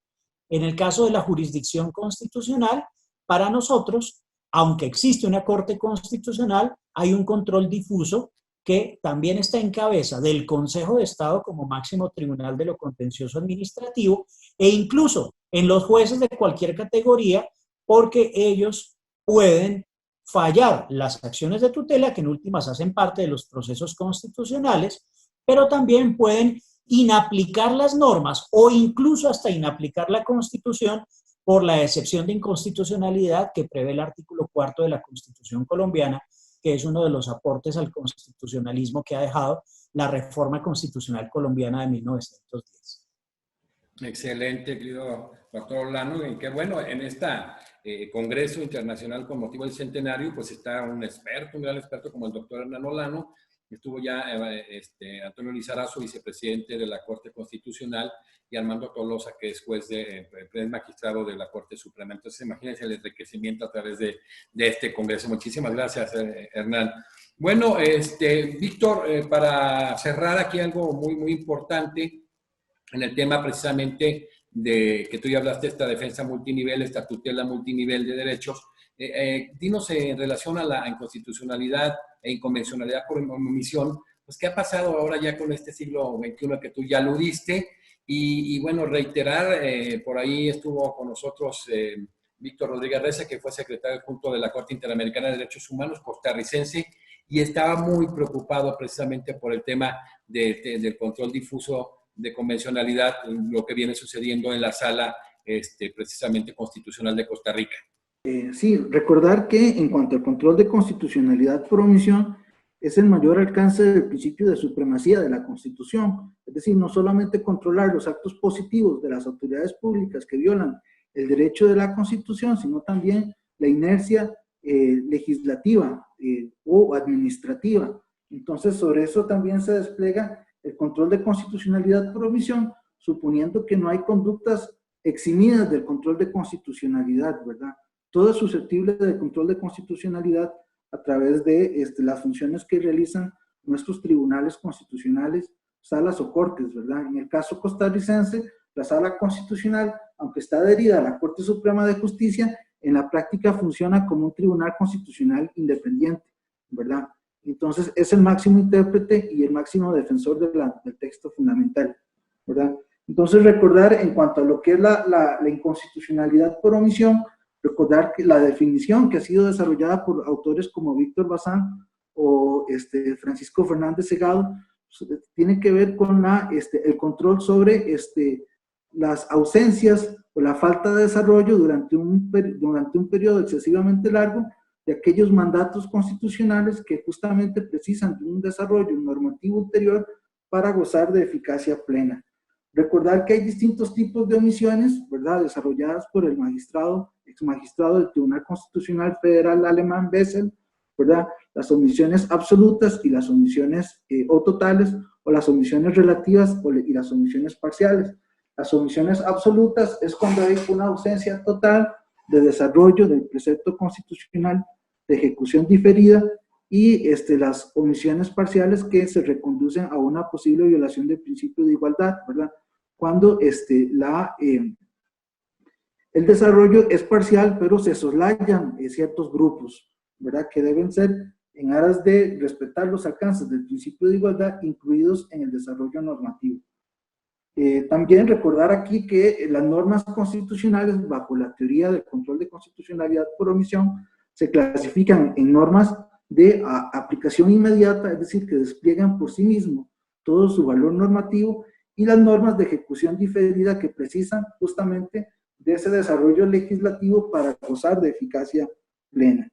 En el caso de la jurisdicción constitucional, para nosotros, aunque existe una Corte Constitucional, hay un control difuso que también está en cabeza del Consejo de Estado como máximo tribunal de lo contencioso administrativo e incluso en los jueces de cualquier categoría, porque ellos pueden fallar las acciones de tutela que en últimas hacen parte de los procesos constitucionales, pero también pueden inaplicar las normas o incluso hasta inaplicar la Constitución por la excepción de inconstitucionalidad que prevé el artículo 4 de la Constitución colombiana, que es uno de los aportes al constitucionalismo que ha dejado la reforma constitucional colombiana de 1910. Excelente, querido doctor Olano, y qué bueno, en este Congreso Internacional con motivo del centenario, pues está un experto, un gran experto como el doctor Hernán Olano. Estuvo ya Antonio Lizarazo, vicepresidente de la Corte Constitucional, y Armando Tolosa, que es juez magistrado de la Corte Suprema. Entonces, imagínense el enriquecimiento a través de este Congreso. Muchísimas gracias, Hernán. Bueno, Víctor, para cerrar aquí algo muy, muy importante en el tema precisamente de que tú ya hablaste de esta defensa multinivel, esta tutela multinivel de derechos. Dinos en relación a la inconstitucionalidad e inconvencionalidad por omisión, pues qué ha pasado ahora ya con este siglo XXI que tú ya aludiste, y bueno, reiterar, por ahí estuvo con nosotros Víctor Rodríguez Reza, que fue secretario adjunto de la Corte Interamericana de Derechos Humanos, costarricense, y estaba muy preocupado precisamente por el tema del control difuso de convencionalidad, lo que viene sucediendo en la sala precisamente constitucional de Costa Rica. Sí, recordar que en cuanto al control de constitucionalidad por omisión, es el mayor alcance del principio de supremacía de la Constitución. Es decir, no solamente controlar los actos positivos de las autoridades públicas que violan el derecho de la Constitución, sino también la inercia legislativa o administrativa. Entonces, sobre eso también se despliega el control de constitucionalidad por omisión, suponiendo que no hay conductas eximidas del control de constitucionalidad, ¿verdad? Todo es susceptible de control de constitucionalidad a través de las funciones que realizan nuestros tribunales constitucionales, salas o cortes, ¿verdad? En el caso costarricense, la sala constitucional, aunque está adherida a la Corte Suprema de Justicia, en la práctica funciona como un tribunal constitucional independiente, ¿verdad? Entonces es el máximo intérprete y el máximo defensor del texto fundamental, ¿verdad? Entonces recordar en cuanto a lo que es la inconstitucionalidad por omisión, recordar que la definición que ha sido desarrollada por autores como Víctor Bazán o Francisco Fernández Segado tiene que ver con el control sobre las ausencias o la falta de desarrollo durante un periodo excesivamente largo de aquellos mandatos constitucionales que justamente precisan de un desarrollo normativo ulterior para gozar de eficacia plena. Recordar que hay distintos tipos de omisiones, ¿verdad?, desarrolladas por el exmagistrado del Tribunal Constitucional Federal alemán Bessel, ¿verdad? Las omisiones absolutas y las omisiones o totales, o las omisiones relativas y las omisiones parciales. Las omisiones absolutas es cuando hay una ausencia total de desarrollo del precepto constitucional de ejecución diferida, y las omisiones parciales que se reconducen a una posible violación del principio de igualdad, ¿verdad? Cuando el desarrollo es parcial, pero se soslayan ciertos grupos, ¿verdad? Que deben ser en aras de respetar los alcances del principio de igualdad incluidos en el desarrollo normativo, También recordar aquí que las normas constitucionales, bajo la teoría del control de constitucionalidad por omisión, se clasifican en normas de aplicación inmediata, es decir, que despliegan por sí mismo todo su valor normativo, y las normas de ejecución diferida, que precisan justamente de ese desarrollo legislativo para gozar de eficacia plena.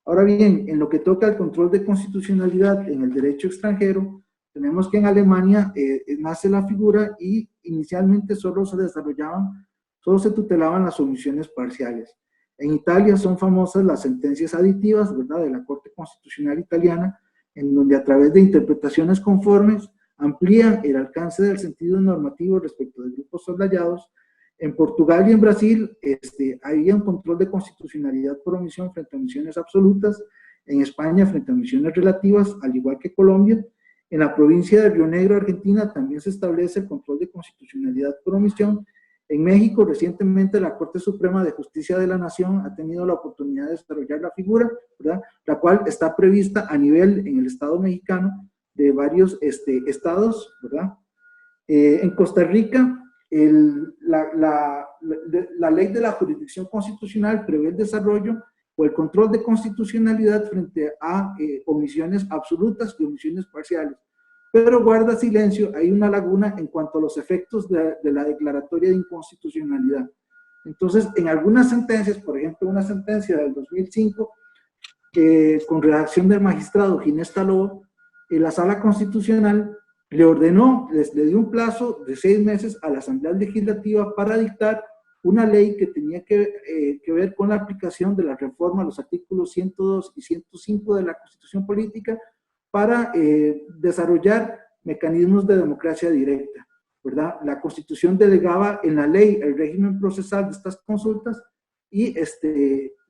Ahora bien, en lo que toca al control de constitucionalidad en el derecho extranjero, tenemos que en Alemania nace la figura y inicialmente solo se tutelaban las omisiones parciales. En Italia son famosas las sentencias aditivas, ¿verdad?, de la Corte Constitucional Italiana, en donde a través de interpretaciones conformes amplían el alcance del sentido normativo respecto de grupos soslayados. En Portugal y en Brasil había un control de constitucionalidad por omisión frente a omisiones absolutas. En España frente a omisiones relativas, al igual que Colombia. En la provincia de Río Negro, Argentina, también se establece el control de constitucionalidad por omisión. En México, recientemente, la Corte Suprema de Justicia de la Nación ha tenido la oportunidad de desarrollar la figura, ¿verdad?, la cual está prevista a nivel en el Estado mexicano de varios estados, ¿verdad? En Costa Rica, la ley de la jurisdicción constitucional prevé el desarrollo o el control de constitucionalidad frente a omisiones absolutas y omisiones parciales, pero guarda silencio, hay una laguna en cuanto a los efectos de la declaratoria de inconstitucionalidad. Entonces, en algunas sentencias, por ejemplo, una sentencia del 2005, con redacción del magistrado Ginés Taló, la Sala Constitucional le ordenó, le dio un plazo de 6 meses a la Asamblea Legislativa para dictar una ley que tenía que ver con la aplicación de la reforma a los artículos 102 y 105 de la Constitución Política para desarrollar mecanismos de democracia directa, ¿verdad? La Constitución delegaba en la ley el régimen procesal de estas consultas y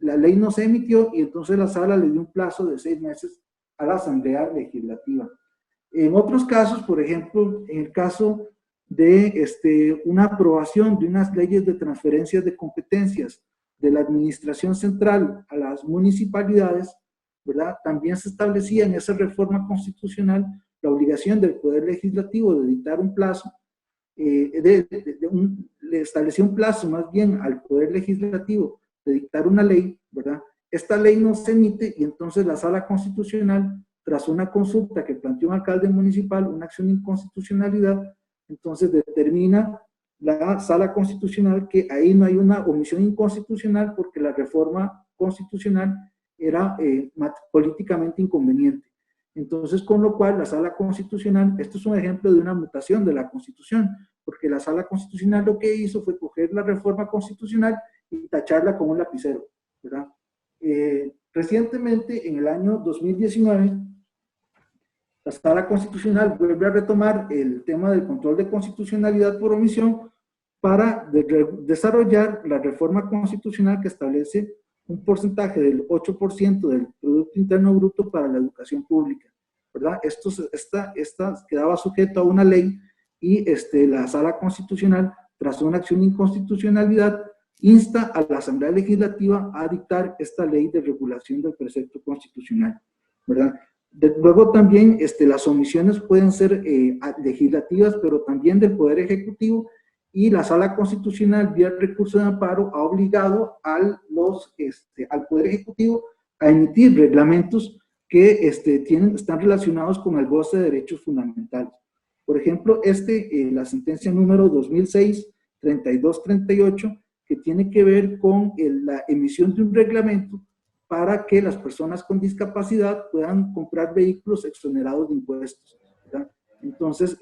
la ley no se emitió, y entonces la Sala le dio un plazo de 6 meses a la Asamblea Legislativa. En otros casos, por ejemplo, en el caso de una aprobación de unas leyes de transferencias de competencias de la administración central a las municipalidades, ¿verdad?, también se establecía en esa reforma constitucional la obligación del Poder Legislativo de dictar un plazo, le estableció un plazo más bien al Poder Legislativo de dictar una ley, ¿verdad? Esta ley no se emite, y entonces la Sala Constitucional, tras una consulta que planteó un alcalde municipal, una acción de inconstitucionalidad, entonces determina la Sala Constitucional que ahí no hay una omisión inconstitucional porque la reforma constitucional era políticamente inconveniente. Entonces, con lo cual, la Sala Constitucional, esto es un ejemplo de una mutación de la Constitución, porque la Sala Constitucional lo que hizo fue coger la reforma constitucional y tacharla con un lapicero, ¿verdad? Recientemente, en el año 2019, la Sala Constitucional vuelve a retomar el tema del control de constitucionalidad por omisión para desarrollar la reforma constitucional que establece un porcentaje del 8% del Producto Interno Bruto para la educación pública, ¿verdad? Esta quedaba sujeto a una ley, y la Sala Constitucional, tras una acción de inconstitucionalidad, insta a la Asamblea Legislativa a dictar esta ley de regulación del precepto constitucional, ¿verdad? Luego también las omisiones pueden ser legislativas, pero también del Poder Ejecutivo, y la Sala Constitucional, vía recurso de amparo, ha obligado al Poder Ejecutivo a emitir reglamentos que están relacionados con el goce de derechos fundamentales. Por ejemplo, la sentencia número 2006-3238, que tiene que ver con la emisión de un reglamento para que las personas con discapacidad puedan comprar vehículos exonerados de impuestos, ¿verdad? Entonces,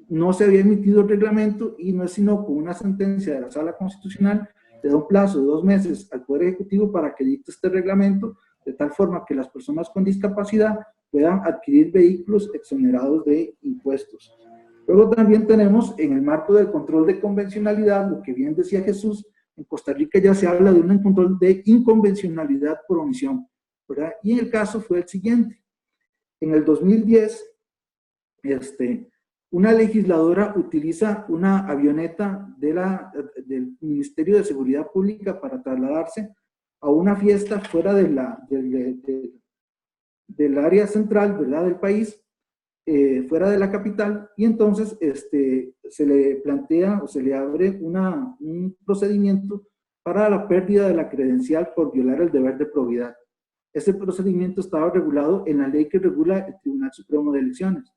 no se había emitido el reglamento, y no es sino con una sentencia de la Sala Constitucional, le da un plazo de 2 meses al Poder Ejecutivo para que dicte este reglamento, de tal forma que las personas con discapacidad puedan adquirir vehículos exonerados de impuestos. Luego también tenemos, en el marco del control de convencionalidad, lo que bien decía Jesús, en Costa Rica ya se habla de un control de inconvencionalidad por omisión, ¿verdad? Y en el caso fue el siguiente. En el 2010, una legisladora utiliza una avioneta del Ministerio de Seguridad Pública para trasladarse a una fiesta fuera del área central, ¿verdad?, del país, fuera de la capital, y entonces se le plantea o se le abre un procedimiento para la pérdida de la credencial por violar el deber de probidad. Ese procedimiento estaba regulado en la ley que regula el Tribunal Supremo de Elecciones.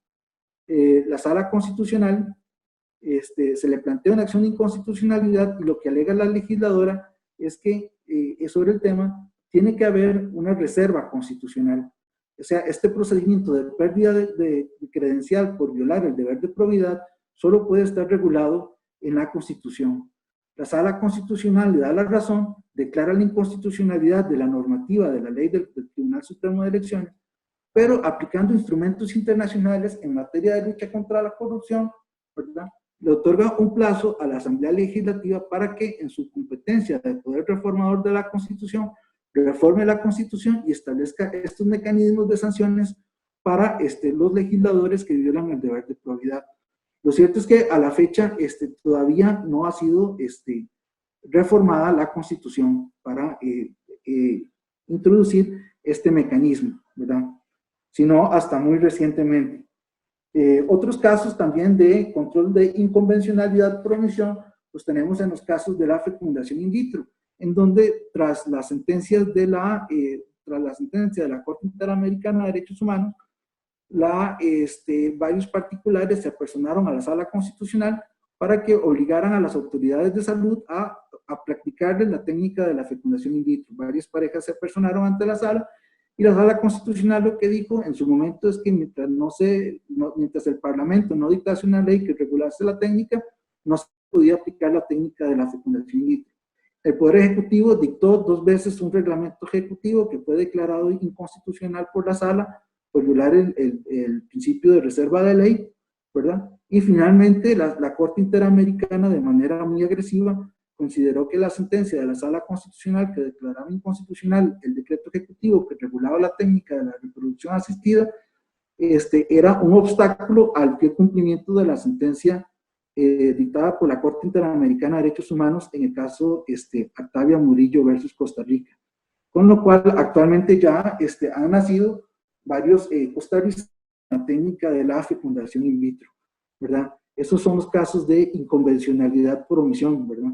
La Sala Constitucional se le plantea una acción de inconstitucionalidad, y lo que alega la legisladora es que sobre el tema tiene que haber una reserva constitucional. O sea, este procedimiento de pérdida de credencial por violar el deber de probidad solo puede estar regulado en la Constitución. La Sala Constitucional le da la razón, declara la inconstitucionalidad de la normativa de la ley del Tribunal Supremo de Elecciones, pero aplicando instrumentos internacionales en materia de lucha contra la corrupción, ¿verdad?, le otorga un plazo a la Asamblea Legislativa para que, en su competencia de poder reformador de la Constitución, reforme la Constitución y establezca estos mecanismos de sanciones para los legisladores que violan el deber de probidad. Lo cierto es que a la fecha todavía no ha sido reformada la Constitución para introducir este mecanismo, ¿verdad?, sino hasta muy recientemente. Otros casos también de control de inconvencionalidad por omisión, pues tenemos en los casos de la fecundación in vitro, en donde tras la sentencia de la Corte Interamericana de Derechos Humanos, varios particulares se apersonaron a la Sala Constitucional para que obligaran a las autoridades de salud a practicarles la técnica de la fecundación in vitro. Varias parejas se apersonaron ante la Sala, y la Sala Constitucional lo que dijo en su momento es que mientras el Parlamento no dictase una ley que regulase la técnica, no se podía aplicar la técnica de la fecundación in vitro. El Poder Ejecutivo dictó 2 veces un reglamento ejecutivo que fue declarado inconstitucional por la Sala por violar el principio de reserva de ley, ¿verdad? Y finalmente la Corte Interamericana, de manera muy agresiva, consideró que la sentencia de la Sala Constitucional que declaraba inconstitucional el decreto ejecutivo que regulaba la técnica de la reproducción asistida era un obstáculo al fiel cumplimiento de la sentencia dictada por la Corte Interamericana de Derechos Humanos en el caso Artavia Murillo versus Costa Rica. Con lo cual, actualmente ya han nacido varios costarricenses en la técnica de la fecundación in vitro, ¿verdad? Esos son los casos de inconvencionalidad por omisión, ¿verdad?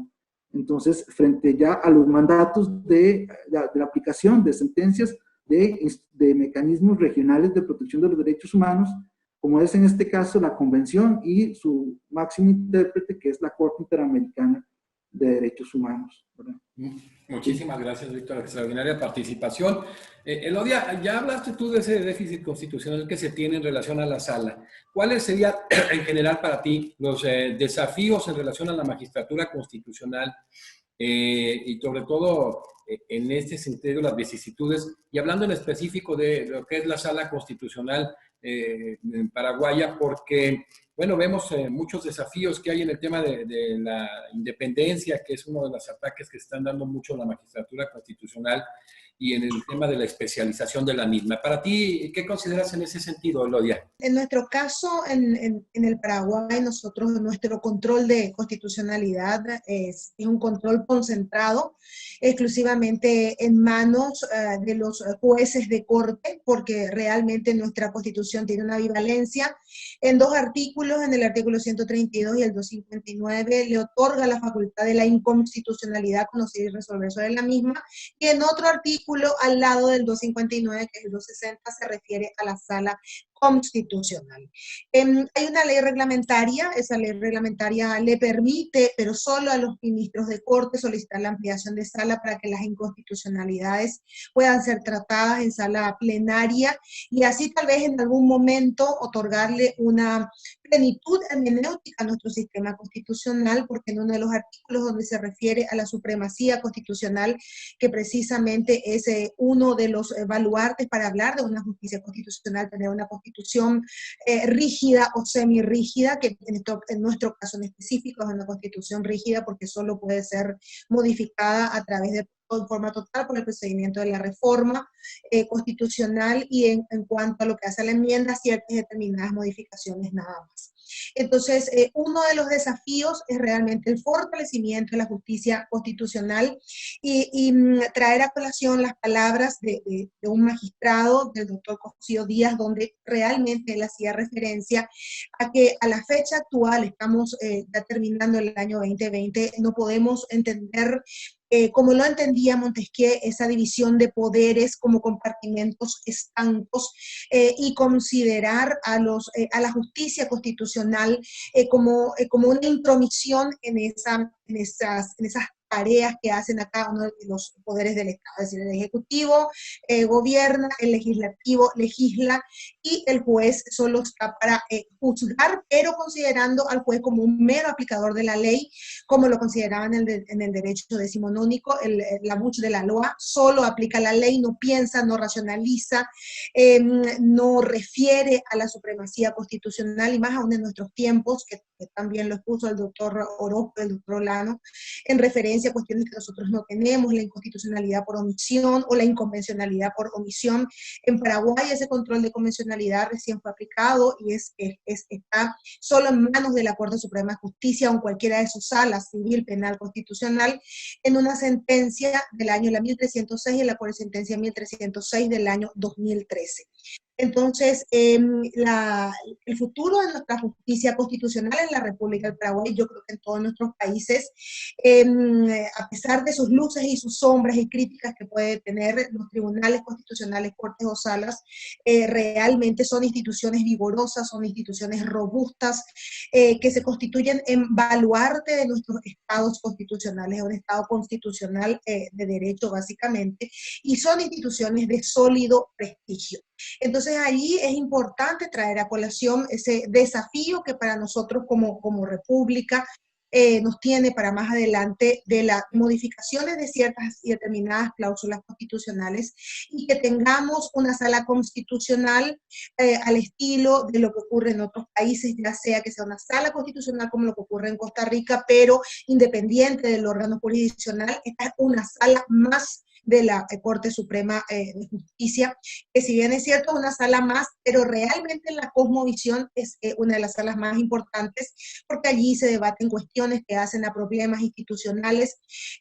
Entonces, frente ya a los mandatos de la aplicación de sentencias de mecanismos regionales de protección de los derechos humanos, como es en este caso la Convención y su máximo intérprete, que es la Corte Interamericana de Derechos Humanos, ¿verdad? Muchísimas gracias, Víctor, extraordinaria participación. Elodia, ya hablaste tú de ese déficit constitucional que se tiene en relación a la Sala. ¿Cuáles serían, en general, para ti los desafíos en relación a la magistratura constitucional y sobre todo en este sentido las vicisitudes? Y hablando en específico de lo que es la Sala Constitucional paraguaya, porque, bueno, vemos muchos desafíos que hay en el tema de la independencia, que es uno de los ataques que están dando mucho a la magistratura constitucional, y en el tema de la especialización de la misma. Para ti, ¿qué consideras en ese sentido, Elodia? En nuestro caso, en el Paraguay, nuestro control de constitucionalidad es un control concentrado exclusivamente en manos de los jueces de corte, porque realmente nuestra Constitución tiene una bivalencia. En 2 artículos, en el artículo 132 y el 259, le otorga la facultad de la inconstitucionalidad conocer y resolver sobre la misma, y en otro artículo al lado del 259, que es el 260, se refiere a la Sala Constitucional. Hay una ley reglamentaria, esa ley reglamentaria le permite, pero solo a los ministros de corte, solicitar la ampliación de sala para que las inconstitucionalidades puedan ser tratadas en sala plenaria, y así tal vez en algún momento otorgarle una plenitud hermenéutica a nuestro sistema constitucional, porque en uno de los artículos donde se refiere a la supremacía constitucional, que precisamente es uno de los baluartes para hablar de una justicia constitucional, tener una constitución rígida o semirrígida, que en nuestro caso en específico es una constitución rígida porque solo puede ser modificada a través de en forma total por el procedimiento de la reforma constitucional, y en cuanto a lo que hace a la enmienda, ciertas determinadas modificaciones nada más. Entonces, uno de los desafíos es realmente el fortalecimiento de la justicia constitucional y traer a colación las palabras de un magistrado, del doctor Cosío Díaz, donde realmente él hacía referencia a que a la fecha actual, estamos ya terminando el año 2020, no podemos entender como lo entendía Montesquieu, esa división de poderes como compartimentos estancos y considerar a la justicia constitucional como una intromisión en esas tareas que hacen a cada uno de los poderes del Estado, es decir, el Ejecutivo gobierna, el Legislativo legisla y el juez solo está para juzgar, pero considerando al juez como un mero aplicador de la ley, como lo consideraban en el derecho decimonónico, la butch de la Loa, solo aplica la ley, no piensa, no racionaliza, no refiere a la supremacía constitucional, y más aún en nuestros tiempos, que también lo expuso el doctor Orozco, el doctor Olano, en referencia a cuestiones que nosotros no tenemos, la inconstitucionalidad por omisión o la inconvencionalidad por omisión. En Paraguay ese control de convencionalidad recién fue aplicado y está solo en manos de la Corte Suprema de Justicia o en cualquiera de sus salas, civil, penal, constitucional, en una sentencia del año 1306 y en la sentencia 1306 del año 2013. Entonces, el futuro de nuestra justicia constitucional en la República del Paraguay, yo creo que en todos nuestros países, a pesar de sus luces y sus sombras y críticas que puede tener los tribunales constitucionales, cortes o salas, realmente son instituciones vigorosas, son instituciones robustas, que se constituyen en baluarte de nuestros estados constitucionales, un estado constitucional de derecho básicamente, y son instituciones de sólido prestigio. Entonces allí es importante traer a colación ese desafío que para nosotros como república nos tiene para más adelante de las modificaciones de ciertas y determinadas cláusulas constitucionales y que tengamos una sala constitucional al estilo de lo que ocurre en otros países, ya sea que sea una sala constitucional como lo que ocurre en Costa Rica, pero independiente del órgano jurisdiccional, esta es una sala más de la Corte Suprema de Justicia, que si bien es cierto es una sala más, pero realmente la cosmovisión es una de las salas más importantes, porque allí se debaten cuestiones que hacen a problemas institucionales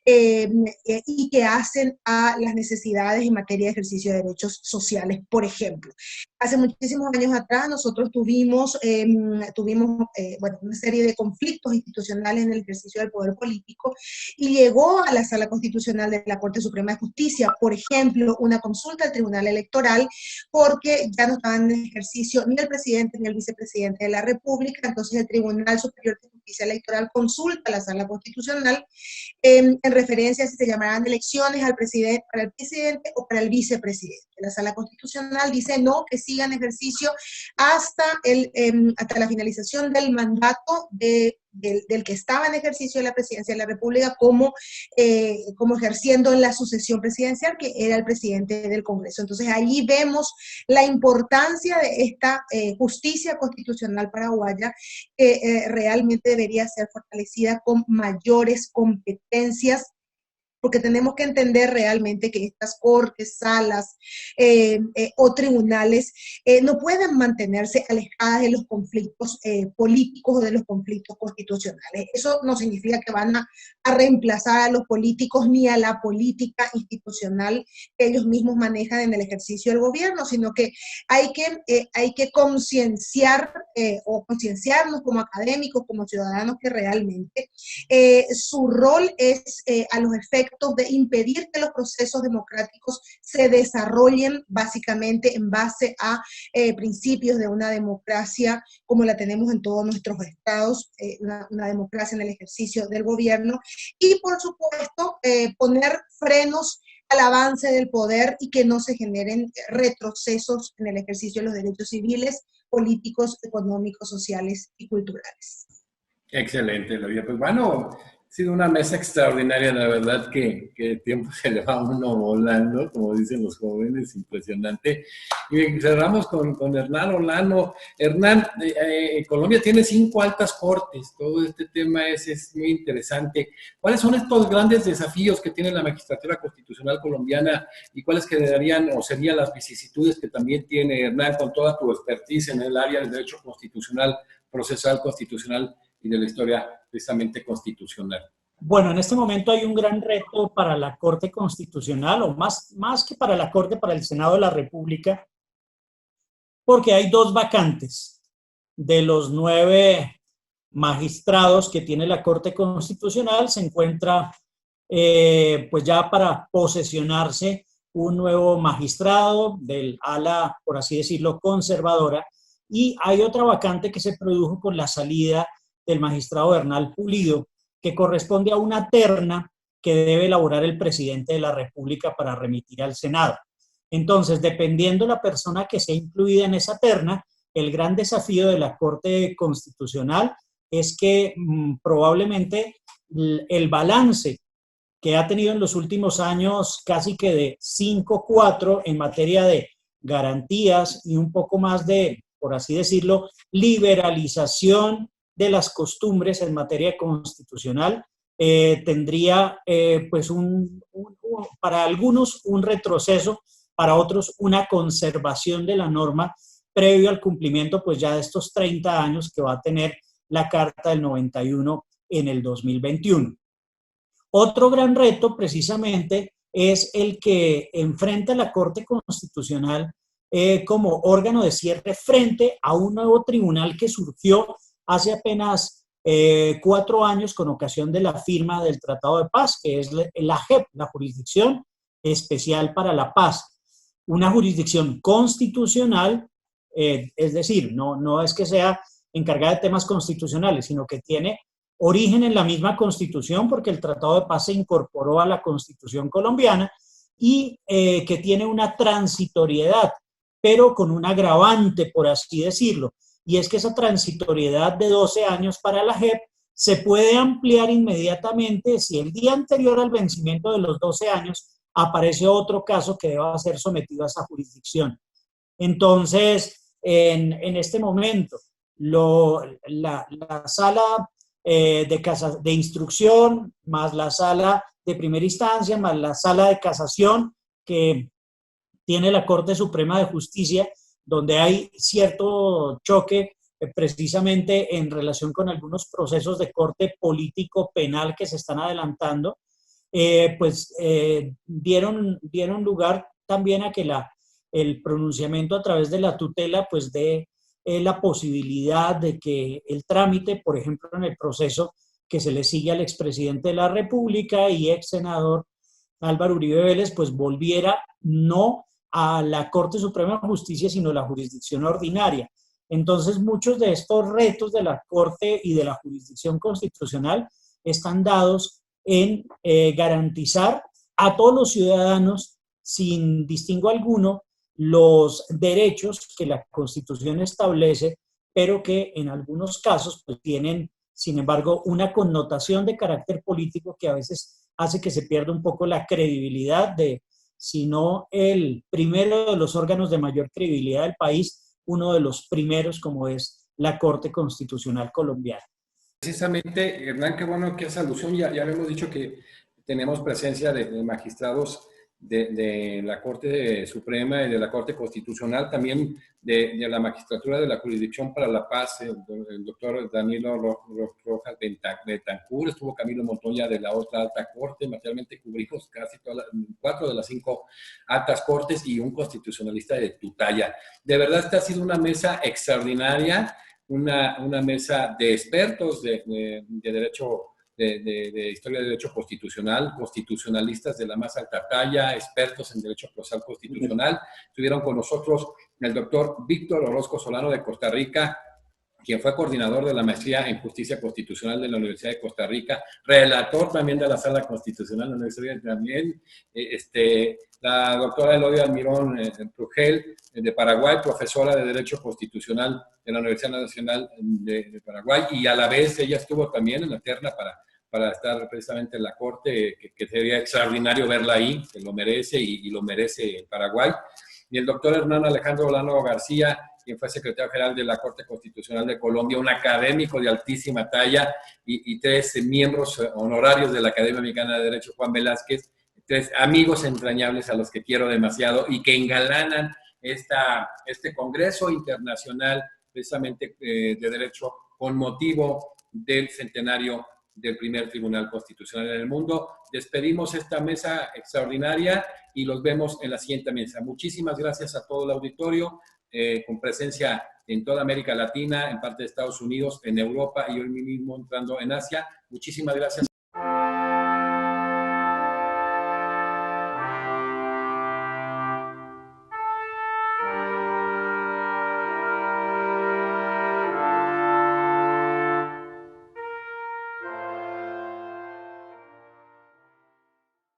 y que hacen a las necesidades en materia de ejercicio de derechos sociales, por ejemplo. Hace muchísimos años atrás nosotros tuvimos una serie de conflictos institucionales en el ejercicio del poder político y llegó a la Sala Constitucional de la Corte Suprema de Justicia, por ejemplo, una consulta al Tribunal Electoral, porque ya no estaban en ejercicio ni el presidente ni el vicepresidente de la República, entonces el Tribunal Superior de Justicia Electoral consulta a la Sala Constitucional en referencia a si se llamarán elecciones para el presidente o para el vicepresidente. La Sala Constitucional dice no, que sigan ejercicio hasta la finalización del mandato del que estaba en ejercicio de la presidencia de la República como ejerciendo la sucesión presidencial, que era el presidente del Congreso. Entonces, allí vemos la importancia de esta justicia constitucional paraguaya, que realmente debería ser fortalecida con mayores competencias, porque tenemos que entender realmente que estas cortes, salas o tribunales no pueden mantenerse alejadas de los conflictos políticos o de los conflictos constitucionales. Eso no significa que van a reemplazar a los políticos ni a la política institucional que ellos mismos manejan en el ejercicio del gobierno, sino que hay que concienciarnos como académicos, como ciudadanos, que realmente su rol es a los efectos de impedir que los procesos democráticos se desarrollen básicamente en base a principios de una democracia como la tenemos en todos nuestros estados, una democracia en el ejercicio del gobierno, y por supuesto poner frenos al avance del poder y que no se generen retrocesos en el ejercicio de los derechos civiles, políticos, económicos, sociales y culturales. Excelente, Lavia. Pues bueno, ha sido una mesa extraordinaria, la verdad que el tiempo se le va a uno volando, como dicen los jóvenes, impresionante. Y cerramos con Hernán Olano. Hernán, Colombia tiene 5 altas cortes, todo este tema es muy interesante. ¿Cuáles son estos grandes desafíos que tiene la magistratura constitucional colombiana y cuáles quedarían o serían las vicisitudes que también tiene Hernán con toda tu expertise en el área del derecho constitucional procesal constitucional y de la historia precisamente constitucional? Bueno, en este momento hay un gran reto para la Corte Constitucional, o más que para la Corte, para el Senado de la República, porque hay 2 vacantes de los 9 magistrados que tiene la Corte Constitucional. Se encuentra pues ya para posesionarse un nuevo magistrado del ala, por así decirlo, conservadora, y hay otra vacante que se produjo con la salida del magistrado Bernal Pulido, que corresponde a una terna que debe elaborar el presidente de la República para remitir al Senado. Entonces, dependiendo la persona que sea incluida en esa terna, el gran desafío de la Corte Constitucional es que probablemente el balance que ha tenido en los últimos años casi que de 5-4 en materia de garantías y un poco más de, por así decirlo, liberalización de las costumbres en materia constitucional, tendría pues para algunos un retroceso, para otros una conservación de la norma previo al cumplimiento pues ya de estos 30 años que va a tener la Carta del 91 en el 2021. Otro gran reto precisamente es el que enfrenta la Corte Constitucional como órgano de cierre frente a un nuevo tribunal que surgió hace apenas 4 años con ocasión de la firma del Tratado de Paz, que es la JEP, la Jurisdicción Especial para la Paz. Una jurisdicción constitucional, es decir, no es que sea encargada de temas constitucionales, sino que tiene origen en la misma Constitución, porque el Tratado de Paz se incorporó a la Constitución colombiana, y que tiene una transitoriedad, pero con un agravante, por así decirlo, y es que esa transitoriedad de 12 años para la JEP se puede ampliar inmediatamente si el día anterior al vencimiento de los 12 años aparece otro caso que deba ser sometido a esa jurisdicción. Entonces, en este momento, la sala de instrucción, más la sala de primera instancia, más la sala de casación que tiene la Corte Suprema de Justicia, donde hay cierto choque precisamente en relación con algunos procesos de corte político penal que se están adelantando, dieron lugar también a que el pronunciamiento a través de la tutela pues dé la posibilidad de que el trámite, por ejemplo, en el proceso que se le sigue al expresidente de la República y ex senador Álvaro Uribe Vélez, pues volviera no a la Corte Suprema de Justicia, sino a la jurisdicción ordinaria. Entonces, muchos de estos retos de la Corte y de la jurisdicción constitucional están dados en garantizar a todos los ciudadanos, sin distingo alguno, los derechos que la Constitución establece, pero que en algunos casos pues, tienen, sin embargo, una connotación de carácter político que a veces hace que se pierda un poco la credibilidad de, si no el primero de los órganos de mayor credibilidad del país, uno de los primeros como es la Corte Constitucional colombiana. Precisamente, Hernán, qué bueno que esa alusión, ya habíamos dicho que tenemos presencia de magistrados de la Corte Suprema y de la Corte Constitucional, también de la magistratura de la Jurisdicción para la Paz, el doctor Danilo Rojas Betancur, estuvo Camilo Montoya de la otra alta corte, materialmente cubrimos casi 4 de las 5 altas cortes y un constitucionalista de tu talla. De verdad, esta ha sido una mesa extraordinaria, una mesa de expertos de derecho, de historia de derecho constitucional, constitucionalistas de la más alta talla, expertos en derecho procesal constitucional. Estuvieron con nosotros el doctor Víctor Orozco Solano de Costa Rica, quien fue coordinador de la maestría en justicia constitucional de la Universidad de Costa Rica, relator también de la Sala Constitucional de la Universidad también, la doctora Elodia Almirón Trujel, de Paraguay, profesora de Derecho Constitucional de la Universidad Nacional de Paraguay, y a la vez ella estuvo también en la terna para estar precisamente en la Corte, que sería extraordinario verla ahí, que lo merece y lo merece en Paraguay. Y el doctor Hernán Alejandro Olano García, quien fue secretario general de la Corte Constitucional de Colombia, un académico de altísima talla, y 3 miembros honorarios de la Academia Mexicana de Derecho, Juan Velázquez, 3 amigos entrañables a los que quiero demasiado y que engalanan este Congreso Internacional precisamente de Derecho con motivo del centenario del primer tribunal constitucional en el mundo. Despedimos esta mesa extraordinaria y los vemos en la siguiente mesa. Muchísimas gracias a todo el auditorio, con presencia en toda América Latina, en parte de Estados Unidos, en Europa y hoy mismo entrando en Asia. Muchísimas gracias.